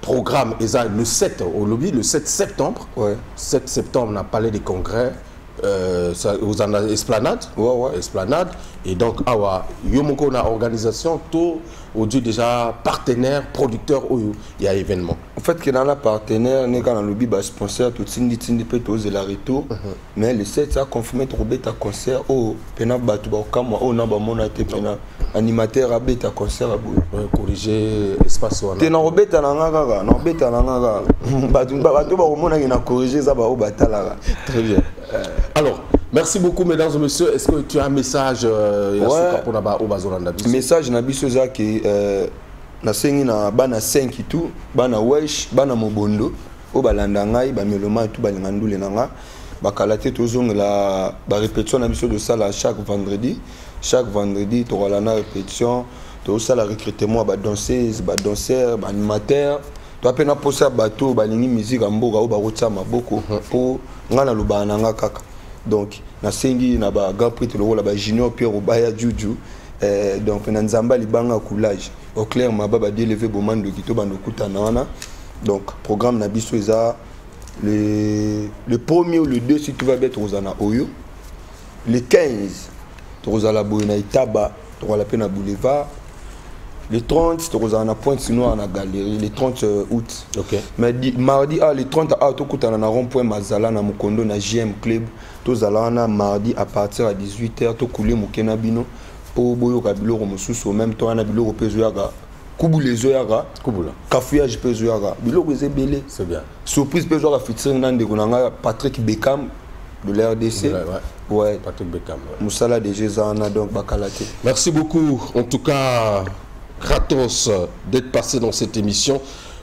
programme le 7 au lobby, le 7 septembre. Ouais. 7 septembre, on a parlé des congrès aux esplanades. Ouais. Esplanade. Et donc, Yomoko na organisation, tout au Dieu déjà partenaire, producteur, il y a événement. En fait, qu'il y a un partenaire, il y a un lobby, un sponsor, tout le monde peut oser la retour. Mais le 7, ça a confirmé que tu as un concert au Pena Batouba, au Nabamona, tu as animateur à bête à concert à bout. Corriger espace. Tu es dans bête à l'angara, dans bête à l'angara. Batouba, on a corrigé ça au Batalara. Très bien. Alors, merci beaucoup, mesdames et messieurs. Est-ce que tu as un message pour au Bazolanda Bisso? Message na biso za ki na sengi na bana 5 tout, bana wesh, bana mobondo, o balanda ngai ba meloma tout balinga ndule nanga. Bakalate tozong la ba répétition na biso de ça là chaque vendredi. Chaque vendredi to la na répétition, to ça la recrutement ba danseuse, ba danseur, ba animateur. To apena posa bato balingi musique amboka o ba rotsa maboko pour ngana loba nanga kaka. Donc na sengi na ba grand prix to la ba junior Pierre Obaya Juju. Donc na nzamba libanga coulage au clair mababa délevé bomando kito bandokuta na. Donc programme na biso eza le premier ou le 2 si tout va bien Rosana Oyo. Le 15 Rosala Boina Itaba, la Pena Boulevard. Le 30 Rosana Pointe-Noire na galerie le 30 août. OK. Mais mardi le 30 août tokuta na rond-point Mazala na Mukondo na JM Club. Tozalana mardi à partir à 18h to couler Mukena Bino. Pour boyoka biloko mosusu au même temps na biloko pezoyaka kubule zoyaka kubula kafouillage pezoyaka biloko ezebele c'est bien surprise pezoyaka featuring nande konanga Patrick Beckham de l'RDC ouais Patrick Beckham musala de Jezana donc bakalate. Merci beaucoup en tout cas Kratos d'être passé dans cette émission.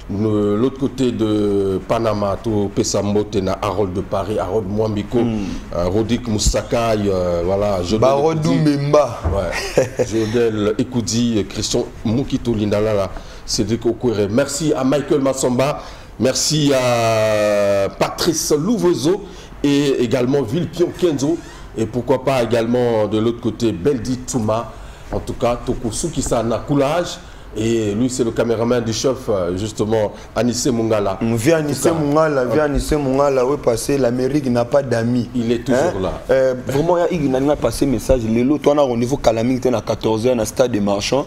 L'autre côté de Panama, tout Pesamote, Harold de Paris, Harold Mwambiko, Rodik Moussakai, voilà, Barodou Memba, Jodel Ekoudi, Christian Moukito Lindalala, Cédric Okwere. Merci à Michael Massamba, merci à Patrice Louvezo et également Vilpion Kenzo. Et pourquoi pas également de l'autre côté Beldi Touma, en tout cas Tokusuki Sana Coulage. Et lui, c'est le caméraman du chef, justement, Anissé Mungala. Viens Anissé Mungala, oui, parce l'Amérique n'a pas d'amis. Il est toujours là. Vraiment, il y a passé message. Lélo, toi, on a au niveau Calaming, à 14h, dans le stade des marchands,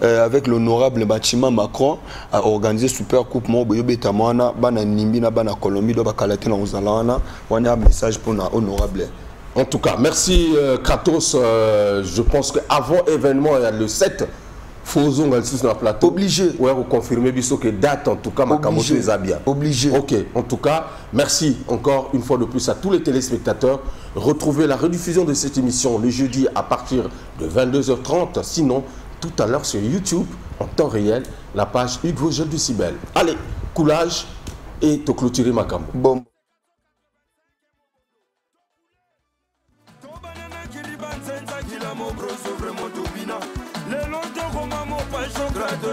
avec l'honorable bâtiment Macron, a organisé Super Coupe Moboyo Betamana, Bana Nimbina, Bana Colombie, Doba Kalatina, Ozalana. On a un message pour l'honorable. En tout cas, merci Kratos. Je pense qu'avant événement, il y a le 7. Faisons sur la plateau. Obligé. Ouais, vous confirmez bien que date en tout cas, obligé. Obligé. Ok, en tout cas, merci encore une fois de plus à tous les téléspectateurs. Retrouvez la rediffusion de cette émission le jeudi à partir de 22h30. Sinon, tout à l'heure sur YouTube, en temps réel, la page Hugues Vogel du Cibel. Allez, coulage et te clôturer ma cambo. Bon.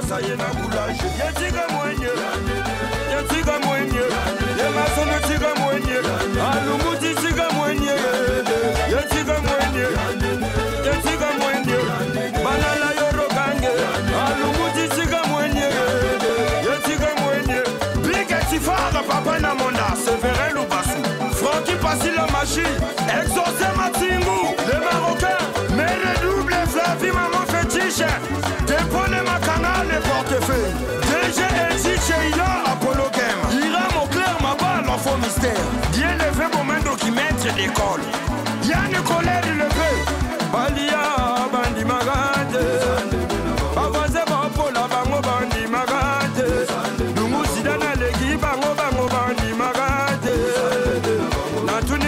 Sayena coulage yatika mwenye yemasono tika mwenye alumuti tika mwenye yatika mwenye banala yoro kange alumuti tika mwenye Bachi, Exaucé Matingou, les Marocains, Mère Double, Flavie, Maman Fétiche, Dépôt les Macana, les portefeuilles, DG et Chicheila, Apollo Game, Ira Moclair, Maba, l'enfant mystère, bien levé moment documètre d'école, Yann Colère le peu, Balia, Bandi Magade, Bavaze Bapola, Bango Bandi Magade, Lungu Sidana Legi, Bango Bango Bandi Magade,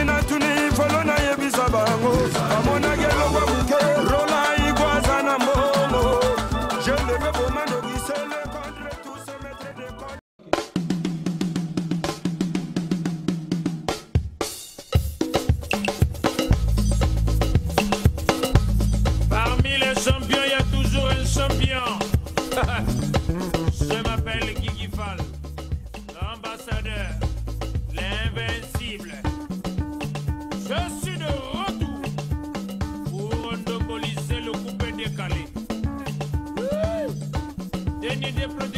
Natuni, Folona Yebisa Bango, Amona Gelo Babuke, Rola Iguazana Momo, je le veux pour Mandogissele contre tous ces maîtres d'école. Parmi les champions, il y a toujours un champion. Je m'appelle Guigui Fall, l'ambassadeur, l'invincible. Je suis de retour pour monopoliser le coupé décalé. Dernier des produits.